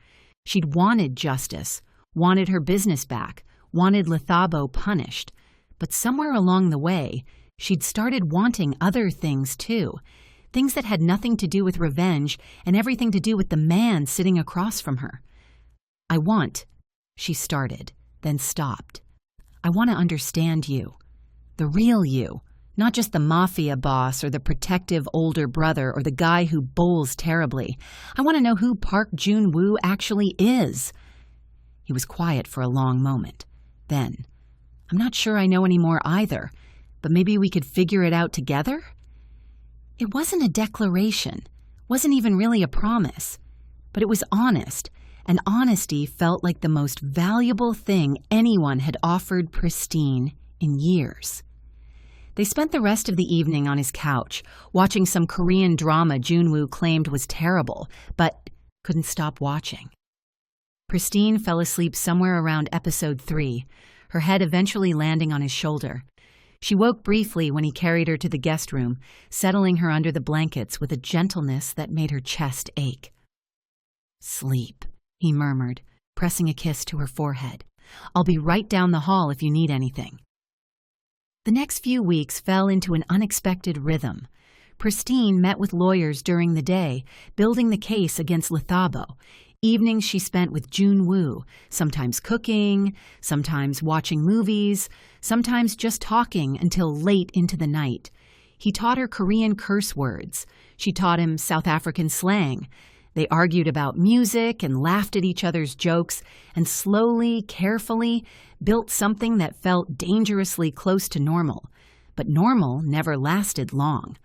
She'd wanted justice, wanted her business back, wanted Lithabo punished. But somewhere along the way, she'd started wanting other things too. Things that had nothing to do with revenge and everything to do with the man sitting across from her. I want, she started, then stopped. I want to understand you. The real you. Not just the mafia boss or the protective older brother or the guy who bowls terribly. I want to know who Park Junwoo actually is. He was quiet for a long moment. Then, I'm not sure I know anymore either, but maybe we could figure it out together? It wasn't a declaration, wasn't even really a promise, but it was honest, and honesty felt like the most valuable thing anyone had offered Pristine in years. They spent the rest of the evening on his couch, watching some Korean drama Junwoo claimed was terrible, but couldn't stop watching. Christine fell asleep somewhere around episode 3, her head eventually landing on his shoulder. She woke briefly when he carried her to the guest room, settling her under the blankets with a gentleness that made her chest ache. "Sleep," he murmured, pressing a kiss to her forehead. "I'll be right down the hall if you need anything." The next few weeks fell into an unexpected rhythm. Christine met with lawyers during the day, building the case against Lethabo. Evenings she spent with Junwoo, sometimes cooking, sometimes watching movies, sometimes just talking until late into the night. He taught her Korean curse words. She taught him South African slang. They argued about music and laughed at each other's jokes and slowly, carefully built something that felt dangerously close to normal. But normal never lasted long.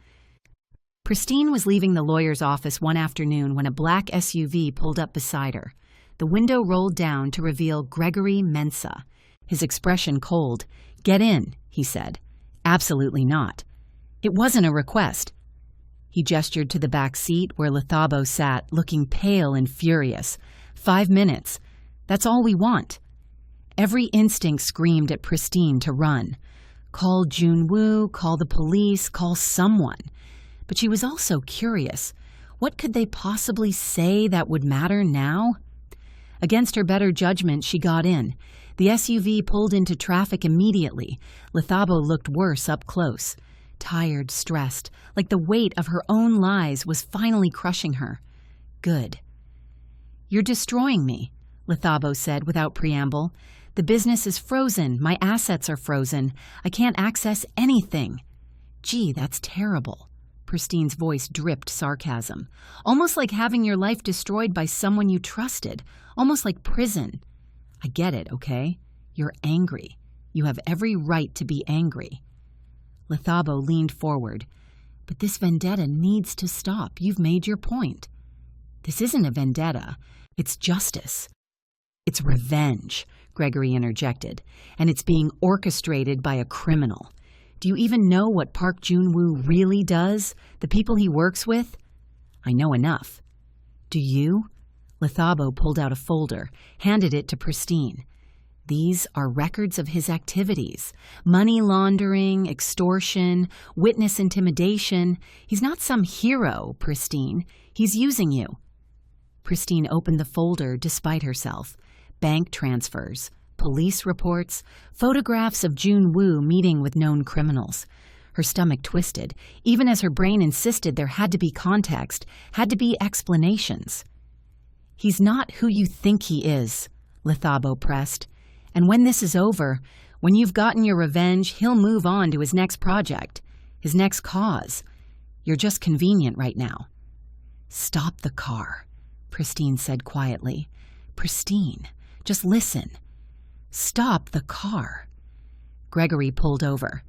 Christine was leaving the lawyer's office one afternoon when a black SUV pulled up beside her. The window rolled down to reveal Gregory Mensah, his expression cold. "Get in," he said. "Absolutely not." "It wasn't a request." He gestured to the back seat where Lethabo sat, looking pale and furious. 5 minutes. That's all we want." Every instinct screamed at Christine to run. Call Junwoo, call the police, call someone. But she was also curious. What could they possibly say that would matter now? Against her better judgment, she got in. The SUV pulled into traffic immediately. Lethabo looked worse up close. Tired, stressed, like the weight of her own lies was finally crushing her. Good. "You're destroying me," Lethabo said without preamble. "The business is frozen. My assets are frozen. I can't access anything." "Gee, that's terrible." Christine's voice dripped sarcasm. "Almost like having your life destroyed by someone you trusted. Almost like prison." "I get it, okay? You're angry. You have every right to be angry." Lethabo leaned forward. "But this vendetta needs to stop. You've made your point." "This isn't a vendetta. It's justice." "It's revenge," Gregory interjected, "and it's being orchestrated by a criminal. Do you even know what Park Junwoo really does? The people he works with?" "I know enough." "Do you?" Lethabo pulled out a folder, handed it to Christine. "These are records of his activities. Money laundering, extortion, witness intimidation. He's not some hero, Christine. He's using you." Christine opened the folder despite herself. Bank transfers, police reports, photographs of Junwoo meeting with known criminals. Her stomach twisted, even as her brain insisted there had to be context, had to be explanations. "He's not who you think he is," Lethabo pressed. "And when this is over, when you've gotten your revenge, he'll move on to his next project, his next cause. You're just convenient right now." "Stop the car," Christine said quietly. "Christine, just listen. Stop the car." Gregory pulled over.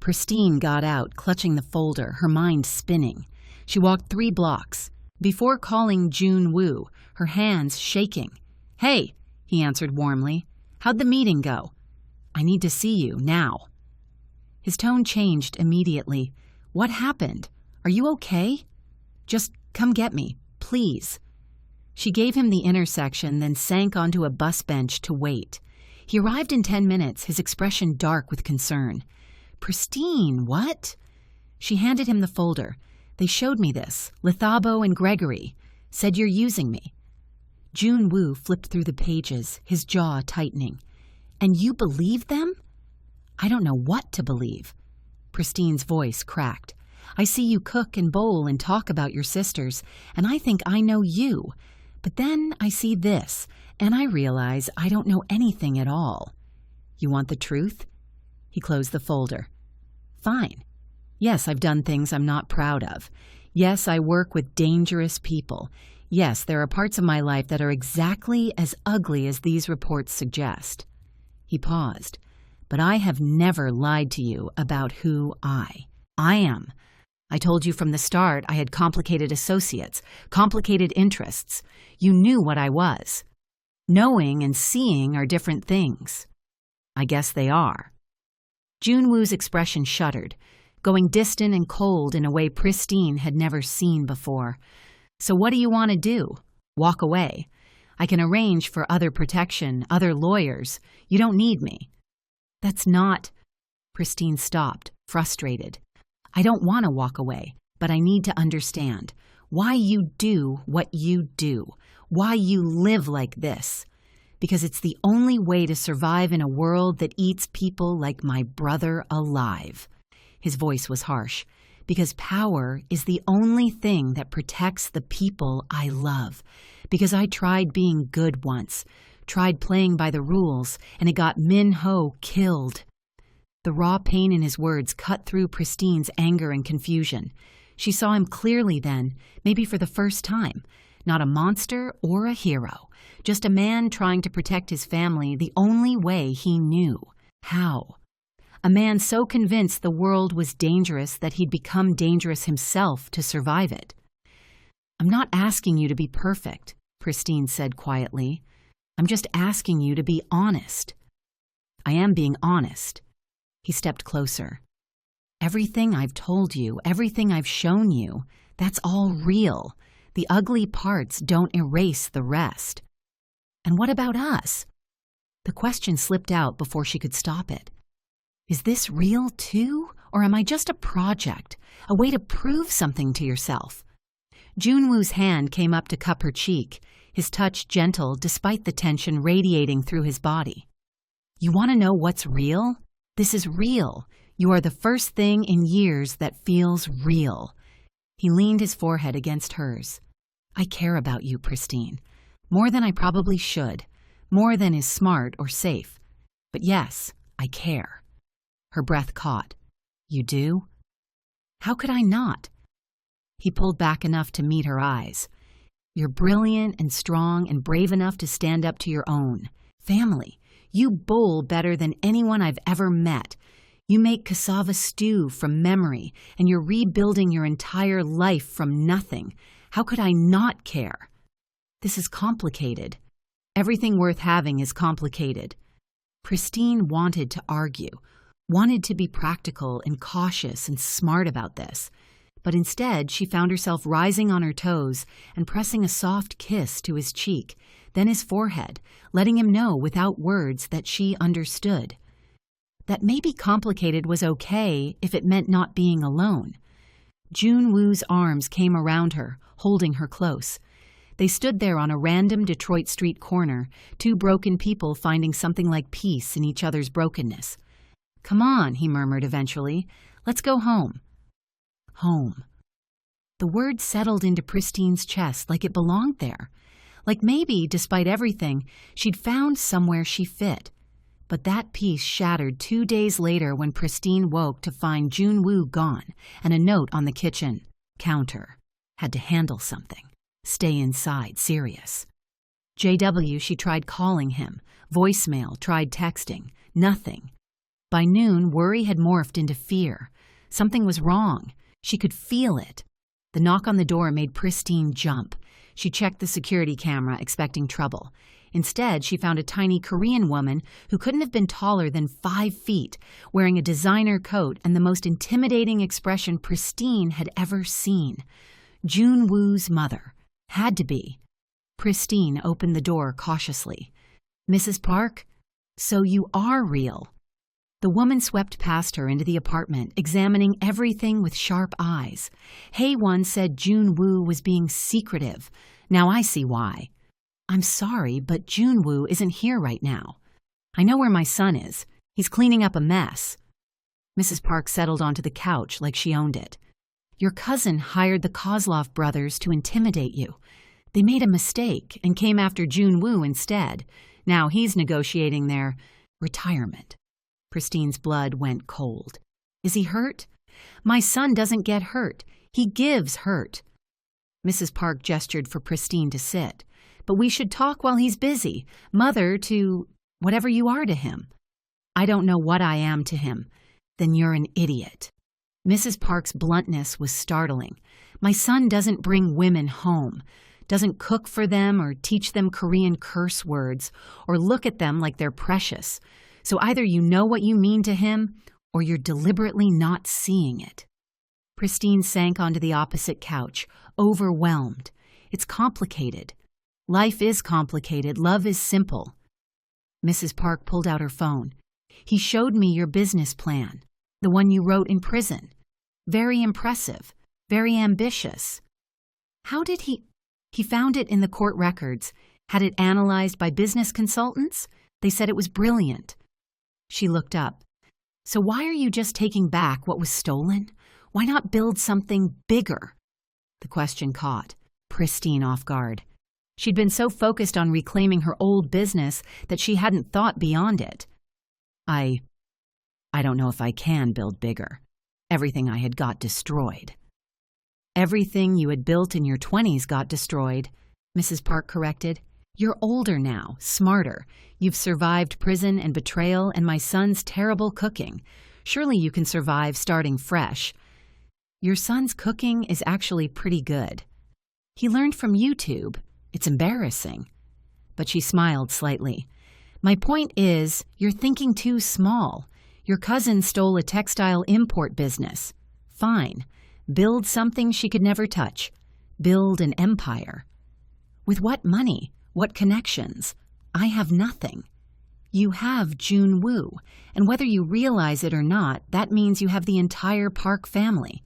Christine got out, clutching the folder, her mind spinning. She walked 3 blocks. Before calling Junwoo, her hands shaking. "Hey," he answered warmly. "How'd the meeting go?" "I need to see you, now." His tone changed immediately. "What happened? Are you okay?" "Just come get me, please." She gave him the intersection, then sank onto a bus bench to wait. He arrived in 10 minutes, his expression dark with concern. "Christine, what?" She handed him the folder. "They showed me this. Lethabo and Gregory. Said you're using me." Junwoo flipped through the pages, his jaw tightening. "And you believe them?" "I don't know what to believe." Christine's voice cracked. "I see you cook and bowl and talk about your sisters, and I think I know you. But then I see this, and I realize I don't know anything at all. You want the truth?" He closed the folder. "Fine. Yes, I've done things I'm not proud of. Yes, I work with dangerous people. Yes, there are parts of my life that are exactly as ugly as these reports suggest." He paused. "But I have never lied to you about who I am. I told you from the start I had complicated associates, complicated interests. You knew what I was. Knowing and seeing are different things." "I guess they are." Junwoo's expression shuddered, going distant and cold in a way Pristine had never seen before. "So what do you want to do? Walk away? I can arrange for other protection, other lawyers. You don't need me." "That's not—" Pristine stopped, frustrated. "I don't want to walk away, but I need to understand why you do what you do, why you live like this. Because it's the only way to survive in a world that eats people like my brother alive." His voice was harsh. "Because power is the only thing that protects the people I love. Because I tried being good once, tried playing by the rules, and it got Min-ho killed." The raw pain in his words cut through Pristine's anger and confusion. She saw him clearly then, maybe for the first time. Not a monster or a hero, just a man trying to protect his family the only way he knew how. A man so convinced the world was dangerous that he'd become dangerous himself to survive it. "I'm not asking you to be perfect," Pristine said quietly. "I'm just asking you to be honest." "I am being honest." He stepped closer. "Everything I've told you, everything I've shown you, that's all real. The ugly parts don't erase the rest." "And what about us?" The question slipped out before she could stop it. "Is this real too? Or am I just a project, a way to prove something to yourself?" Junwoo's hand came up to cup her cheek, his touch gentle despite the tension radiating through his body. "You want to know what's real? This is real. You are the first thing in years that feels real." He leaned his forehead against hers. "I care about you, Pristine. More than I probably should. More than is smart or safe. But yes, I care." Her breath caught. "You do?" "How could I not?" He pulled back enough to meet her eyes. "You're brilliant and strong and brave enough to stand up to your own family. You bowl better than anyone I've ever met. You make cassava stew from memory, and you're rebuilding your entire life from nothing. How could I not care?" "This is complicated. Everything worth having is complicated." Pristine wanted to argue, wanted to be practical and cautious and smart about this. But instead, she found herself rising on her toes and pressing a soft kiss to his cheek, then his forehead, letting him know without words that she understood. That maybe complicated was okay if it meant not being alone. Junwoo's arms came around her, holding her close. They stood there on a random Detroit street corner, two broken people finding something like peace in each other's brokenness. "Come on," he murmured eventually. "Let's go home." Home. The word settled into Pristine's chest like it belonged there. Like maybe, despite everything, she'd found somewhere she fit. But that peace shattered 2 days later when Pristine woke to find Junwoo gone and a note on the kitchen counter. Had to handle something. Stay inside, serious. JW, she tried calling him. Voicemail, tried texting. Nothing. By noon, worry had morphed into fear. Something was wrong. She could feel it. The knock on the door made Pristine jump. She checked the security camera, expecting trouble. Instead, she found a tiny Korean woman who couldn't have been taller than 5 feet, wearing a designer coat and the most intimidating expression Pristine had ever seen. Junwoo's mother. Had to be. Pristine opened the door cautiously. "Mrs. Park? So you are real." The woman swept past her into the apartment, examining everything with sharp eyes. Hae-won said Junwoo was being secretive. Now I see why. "I'm sorry, but Junwoo isn't here right now. I know where my son is. He's cleaning up a mess." Mrs. Park settled onto the couch like she owned it. "Your cousin hired the Kozlov brothers to intimidate you. They made a mistake and came after Junwoo instead. Now he's negotiating their retirement." Pristine's blood went cold. "Is he hurt?" "My son doesn't get hurt. He gives hurt." Mrs. Park gestured for Pristine to sit. "But we should talk while he's busy. Mother to whatever you are to him." "I don't know what I am to him." "Then you're an idiot." Mrs. Park's bluntness was startling. "My son doesn't bring women home, doesn't cook for them or teach them Korean curse words or look at them like they're precious. So either you know what you mean to him or you're deliberately not seeing it. Pristine sank onto the opposite couch, overwhelmed. It's complicated. Life is complicated. Love is simple. Mrs. Park pulled out her phone. He showed me your business plan, the one you wrote in prison. Very impressive, very ambitious. How did he found it in the court records, had it analyzed by business consultants? They said it was brilliant. She looked up. So why are you just taking back what was stolen? Why not build something bigger? The question caught Pristine off guard. She'd been so focused on reclaiming her old business that she hadn't thought beyond it. I don't know if I can build bigger. Everything I had got destroyed. Everything you had built in your 20s got destroyed, Mrs. Park corrected. You're older now, smarter. You've survived prison and betrayal and my son's terrible cooking. Surely you can survive starting fresh. Your son's cooking is actually pretty good. He learned from YouTube. It's embarrassing. But she smiled slightly. My point is, you're thinking too small. Your cousin stole a textile import business. Fine. Build something she could never touch. Build an empire. With what money? What connections? I have nothing. You have June Woo, and whether you realize it or not, that means you have the entire Park family.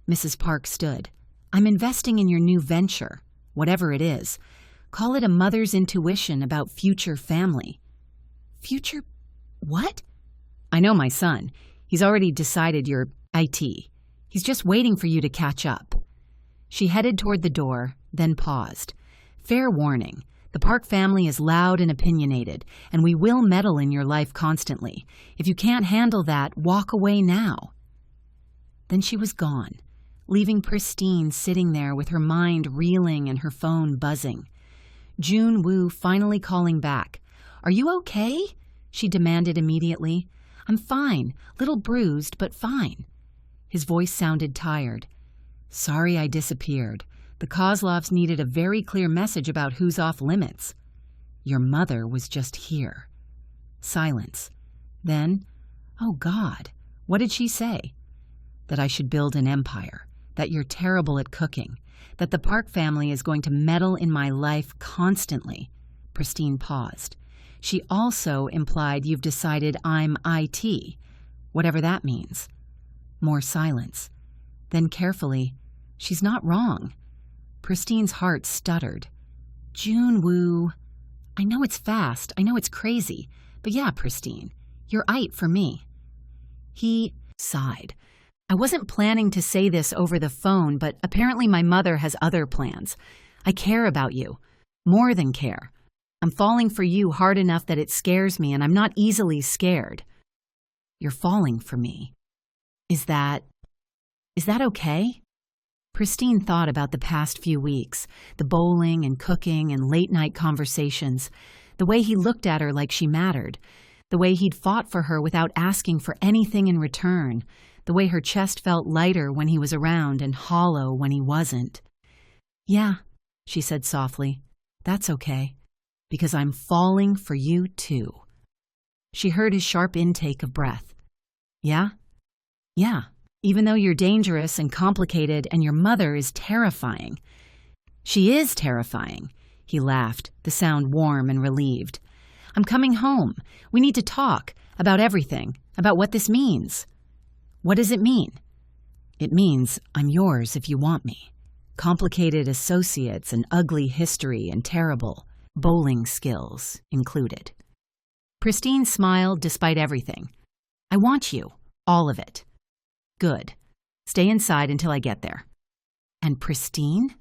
Mrs. Park stood. I'm investing in your new venture, whatever it is. Call it a mother's intuition about future family. Future what? I know my son. He's already decided you're IT. He's just waiting for you to catch up. She headed toward the door, then paused. Fair warning. The Park family is loud and opinionated, and we will meddle in your life constantly. If you can't handle that, walk away now. Then she was gone, leaving Pristine sitting there with her mind reeling and her phone buzzing. June Woo finally calling back. Are you okay? She demanded immediately. I'm fine, little bruised, but fine. His voice sounded tired. Sorry I disappeared. The Kozlovs needed a very clear message about who's off limits. Your mother was just here. Silence. Then, oh God, what did she say? That I should build an empire, that you're terrible at cooking, that the Park family is going to meddle in my life constantly. Pristine paused. She also implied you've decided I'm IT, whatever that means. More silence. Then carefully, she's not wrong. Pristine's heart stuttered. June Woo. I know it's fast, I know it's crazy, but yeah, Pristine, you're it for me. He sighed. I wasn't planning to say this over the phone, but apparently my mother has other plans. I care about you. More than care. I'm falling for you hard enough that it scares me, and I'm not easily scared. You're falling for me. Is that okay? Pristine thought about the past few weeks, the bowling and cooking and late-night conversations, the way he looked at her like she mattered, the way he'd fought for her without asking for anything in return, the way her chest felt lighter when he was around and hollow when he wasn't. Yeah, she said softly, that's okay, because I'm falling for you too. She heard his sharp intake of breath. Yeah? Yeah. Even though you're dangerous and complicated and your mother is terrifying. She is terrifying, he laughed, the sound warm and relieved. I'm coming home. We need to talk about everything, about what this means. What does it mean? It means I'm yours if you want me. Complicated associates and ugly history and terrible bowling skills included. Pristine smiled despite everything. I want you, all of it. Good. Stay inside until I get there. And Pristine?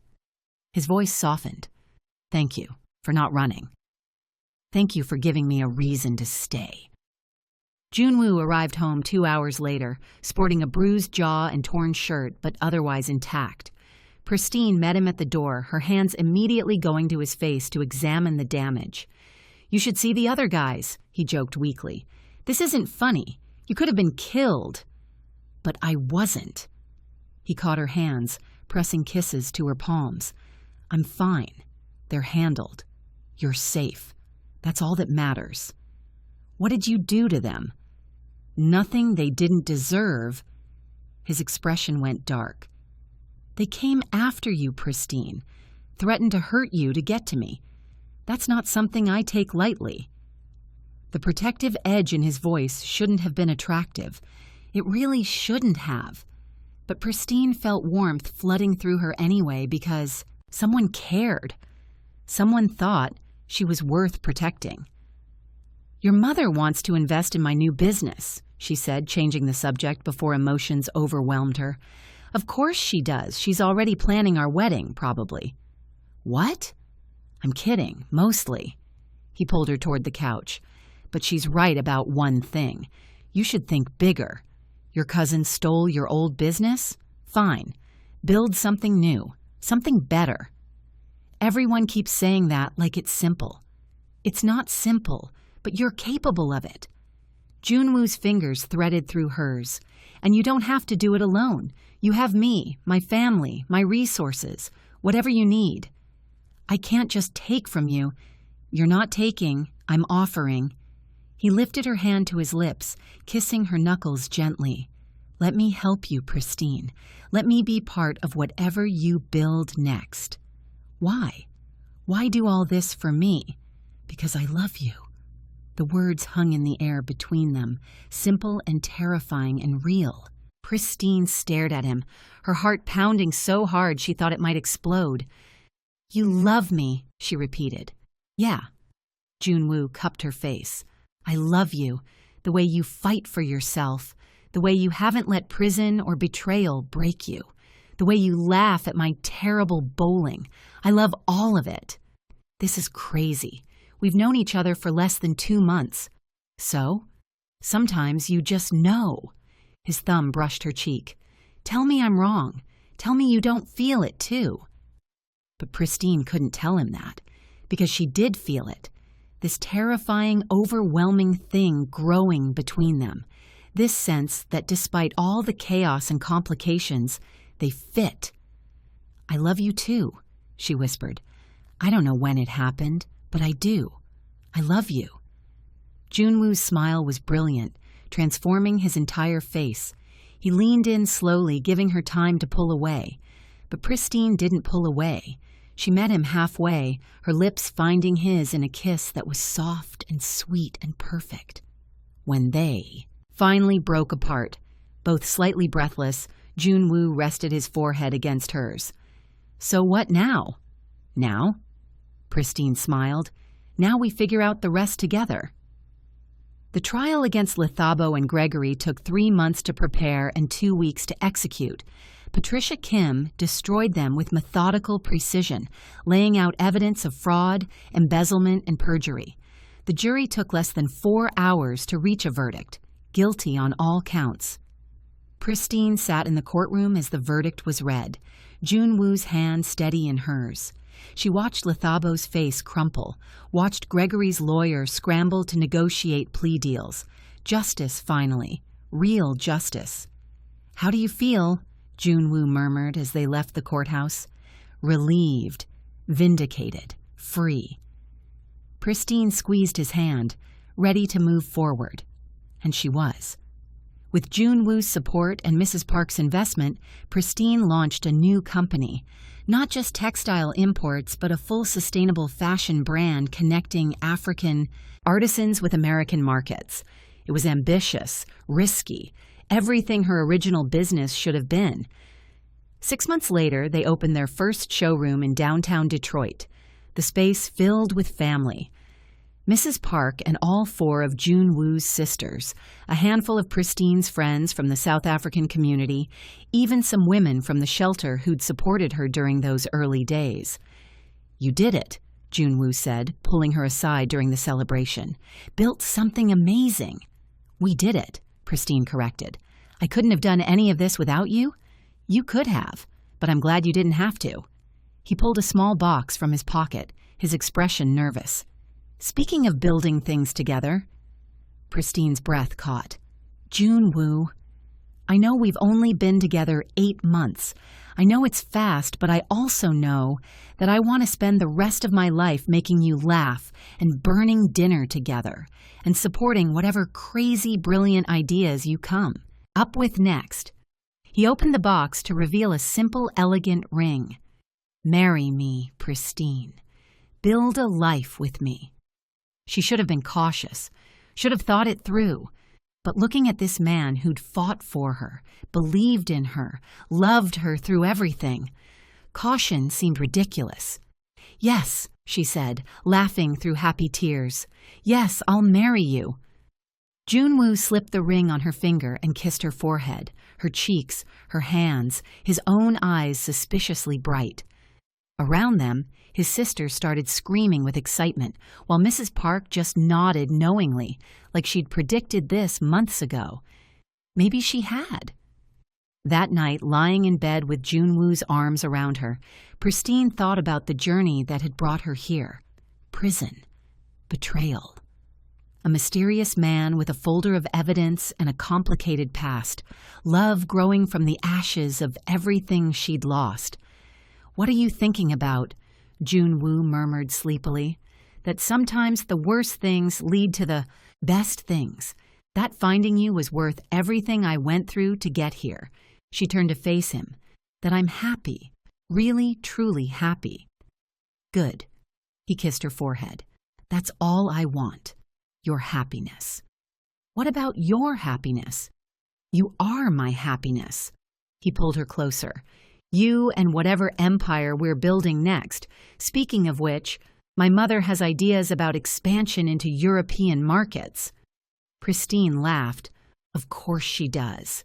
His voice softened. Thank you for not running. Thank you for giving me a reason to stay. June Woo arrived home 2 hours later, sporting a bruised jaw and torn shirt, but otherwise intact. Pristine met him at the door, her hands immediately going to his face to examine the damage. You should see the other guys, he joked weakly. This isn't funny. You could have been killed. But I wasn't. He caught her hands, pressing kisses to her palms. I'm fine. They're handled. You're safe. That's all that matters. What did you do to them? Nothing they didn't deserve. His expression went dark. They came after you, Pristine. Threatened to hurt you to get to me. That's not something I take lightly. The protective edge in his voice shouldn't have been attractive. It really shouldn't have. But Pristine felt warmth flooding through her anyway because someone cared. Someone thought she was worth protecting. Your mother wants to invest in my new business, she said, changing the subject before emotions overwhelmed her. Of course she does. She's already planning our wedding, probably. What? I'm kidding, mostly. He pulled her toward the couch. But she's right about one thing. You should think bigger. Your cousin stole your old business? Fine. Build something new, something better. Everyone keeps saying that like it's simple. It's not simple, but you're capable of it. Junwoo's fingers threaded through hers. And you don't have to do it alone. You have me, my family, my resources, whatever you need. I can't just take from you. You're not taking, I'm offering. He lifted her hand to his lips, kissing her knuckles gently. Let me help you, Pristine. Let me be part of whatever you build next. Why? Why do all this for me? Because I love you. The words hung in the air between them, simple and terrifying and real. Pristine stared at him, her heart pounding so hard she thought it might explode. You love me, she repeated. Yeah. Junwoo cupped her face. I love you, the way you fight for yourself, the way you haven't let prison or betrayal break you, the way you laugh at my terrible bowling. I love all of it. This is crazy. We've known each other for less than 2 months. So? Sometimes you just know. His thumb brushed her cheek. Tell me I'm wrong. Tell me you don't feel it, too. But Pristine couldn't tell him that, because she did feel it. This terrifying, overwhelming thing growing between them. This sense that despite all the chaos and complications, they fit. I love you too, she whispered. I don't know when it happened, but I do. I love you. Junwoo's smile was brilliant, transforming his entire face. He leaned in slowly, giving her time to pull away. But Pristine didn't pull away. She met him halfway, her lips finding his in a kiss that was soft and sweet and perfect. When they finally broke apart, both slightly breathless, Junwoo rested his forehead against hers. So what now? Now? Pristine smiled. Now we figure out the rest together. The trial against Lithabo and Gregory took 3 months to prepare and 2 weeks to execute. Patricia Kim destroyed them with methodical precision, laying out evidence of fraud, embezzlement, and perjury. The jury took less than 4 hours to reach a verdict, guilty on all counts. Pristine sat in the courtroom as the verdict was read, Junwoo's hand steady in hers. She watched Lithabo's face crumple, watched Gregory's lawyer scramble to negotiate plea deals. Justice, finally. Real justice. How do you feel? Junwoo murmured as they left the courthouse. Relieved, vindicated, free. Pristine squeezed his hand, ready to move forward. And she was. With Junwoo's support and Mrs. Park's investment, Pristine launched a new company. Not just textile imports, but a full sustainable fashion brand connecting African artisans with American markets. It was ambitious, risky, everything her original business should have been. 6 months later, they opened their first showroom in downtown Detroit, the space filled with family. Mrs. Park and all 4 of Junwoo's sisters, a handful of Pristine's friends from the South African community, even some women from the shelter who'd supported her during those early days. You did it, Junwoo said, pulling her aside during the celebration. Built something amazing. We did it, Pristine corrected. I couldn't have done any of this without you. You could have, but I'm glad you didn't have to. He pulled a small box from his pocket, his expression nervous. Speaking of building things together, Pristine's breath caught. Junwoo, I know we've only been together 8 months. I know it's fast, but I also know that I want to spend the rest of my life making you laugh and burning dinner together and supporting whatever crazy, brilliant ideas you come up with next." He opened the box to reveal a simple, elegant ring. "Marry me, Pristine. Build a life with me." She should have been cautious, should have thought it through. But looking at this man who'd fought for her, believed in her, loved her through everything, caution seemed ridiculous. "Yes," she said, laughing through happy tears. "Yes, I'll marry you." Junwoo slipped the ring on her finger and kissed her forehead, her cheeks, her hands, his own eyes suspiciously bright. Around them, his sister started screaming with excitement, while Mrs. Park just nodded knowingly, like she'd predicted this months ago. Maybe she had. That night, lying in bed with Junwoo's arms around her, Pristine thought about the journey that had brought her here. Prison. Betrayal. A mysterious man with a folder of evidence and a complicated past. Love growing from the ashes of everything she'd lost. "What are you thinking about?" Junwoo murmured sleepily. "That sometimes the worst things lead to the best things. That finding you was worth everything I went through to get here." She turned to face him. "That I'm happy. Really, truly happy." "Good." He kissed her forehead. "That's all I want. Your happiness." "What about your happiness?" "You are my happiness." He pulled her closer. "You and whatever empire we're building next. Speaking of which, my mother has ideas about expansion into European markets." Pristine laughed. "Of course she does."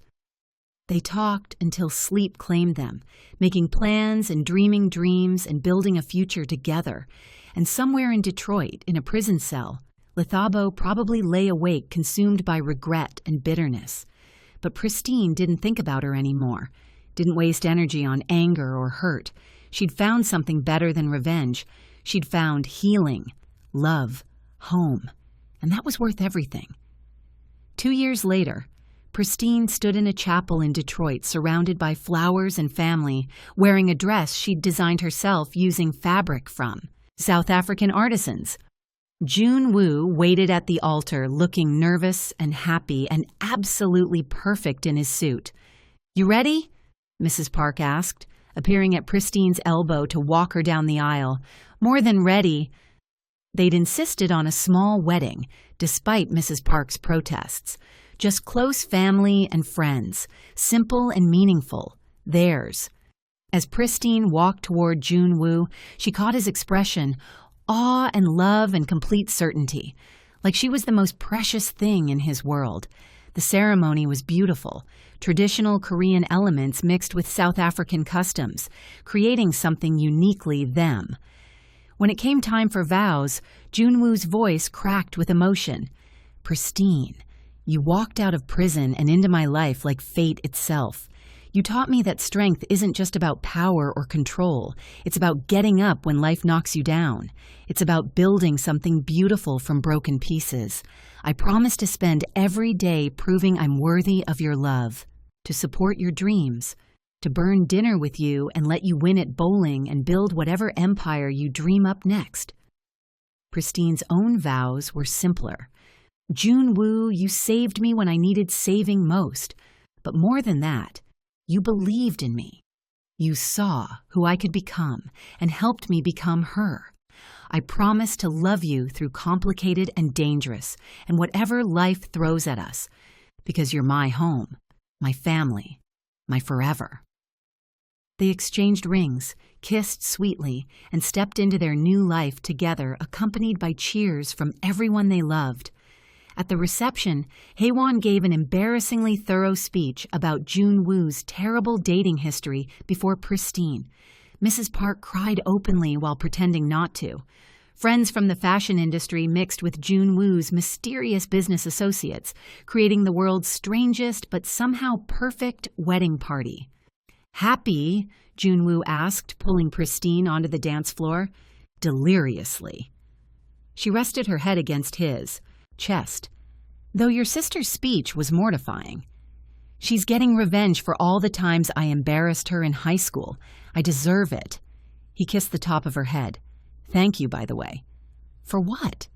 They talked until sleep claimed them, making plans and dreaming dreams and building a future together. And somewhere in Detroit, in a prison cell, Lithabo probably lay awake consumed by regret and bitterness. But Pristine didn't think about her anymore. Didn't waste energy on anger or hurt. She'd found something better than revenge. She'd found healing, love, home, and that was worth everything. 2 years later, Pristine stood in a chapel in Detroit surrounded by flowers and family, wearing a dress she'd designed herself using fabric from South African artisans. Junwoo waited at the altar looking nervous and happy and absolutely perfect in his suit. "You ready?" Mrs. Park asked, appearing at Pristine's elbow to walk her down the aisle. More than ready. They'd insisted on a small wedding, despite Mrs. Park's protests. Just close family and friends, simple and meaningful, theirs. As Pristine walked toward Junwoo, she caught his expression, awe and love and complete certainty, like she was the most precious thing in his world. The ceremony was beautiful, traditional Korean elements mixed with South African customs, creating something uniquely them. When it came time for vows, Junwoo's voice cracked with emotion. "Pristine, you walked out of prison and into my life like fate itself. You taught me that strength isn't just about power or control. It's about getting up when life knocks you down. It's about building something beautiful from broken pieces. I promise to spend every day proving I'm worthy of your love, to support your dreams, to burn dinner with you and let you win at bowling and build whatever empire you dream up next." Pristine's own vows were simpler. "Junwoo, you saved me when I needed saving most. But more than that, you believed in me. You saw who I could become and helped me become her. I promise to love you through complicated and dangerous and whatever life throws at us, because you're my home, my family, my forever." They exchanged rings, kissed sweetly, and stepped into their new life together, accompanied by cheers from everyone they loved. At the reception, Haewon gave an embarrassingly thorough speech about Junwoo's terrible dating history before Pristine. Mrs. Park cried openly while pretending not to. Friends from the fashion industry mixed with Junwoo's mysterious business associates, creating the world's strangest but somehow perfect wedding party. "Happy?" Junwoo asked, pulling Pristine onto the dance floor. "Deliriously." She rested her head against his chest, though your sister's speech was mortifying. She's getting revenge for all the times I embarrassed her in high school. I deserve it." He kissed the top of her head. "Thank you, by the way." "For what?"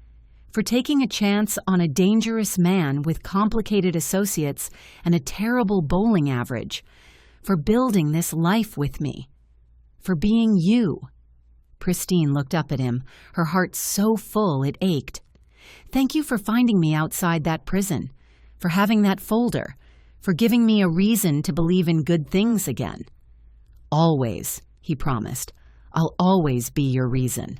"For taking a chance on a dangerous man with complicated associates and a terrible bowling average. For building this life with me. For being you." Pristine looked up at him, her heart so full it ached. "Thank you for finding me outside that prison, for having that folder, for giving me a reason to believe in good things again." "Always," he promised. "I'll always be your reason."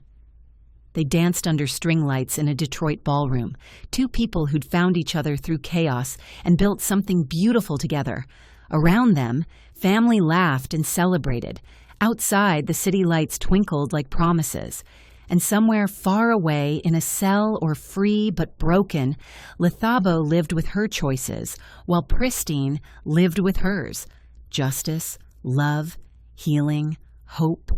They danced under string lights in a Detroit ballroom, two people who'd found each other through chaos and built something beautiful together. Around them, family laughed and celebrated. Outside, the city lights twinkled like promises. And somewhere far away, in a cell or free but broken, Lethabo lived with her choices, while Pristine lived with hers. Justice, love, healing, hope.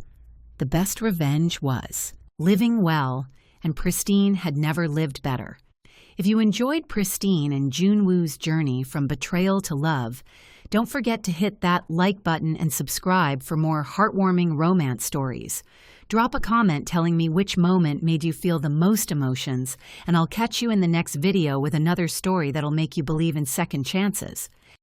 The best revenge was living well, and Pristine had never lived better. If you enjoyed Pristine and Junwoo's journey from betrayal to love, don't forget to hit that like button and subscribe for more heartwarming romance stories. Drop a comment telling me which moment made you feel the most emotions, and I'll catch you in the next video with another story that'll make you believe in second chances.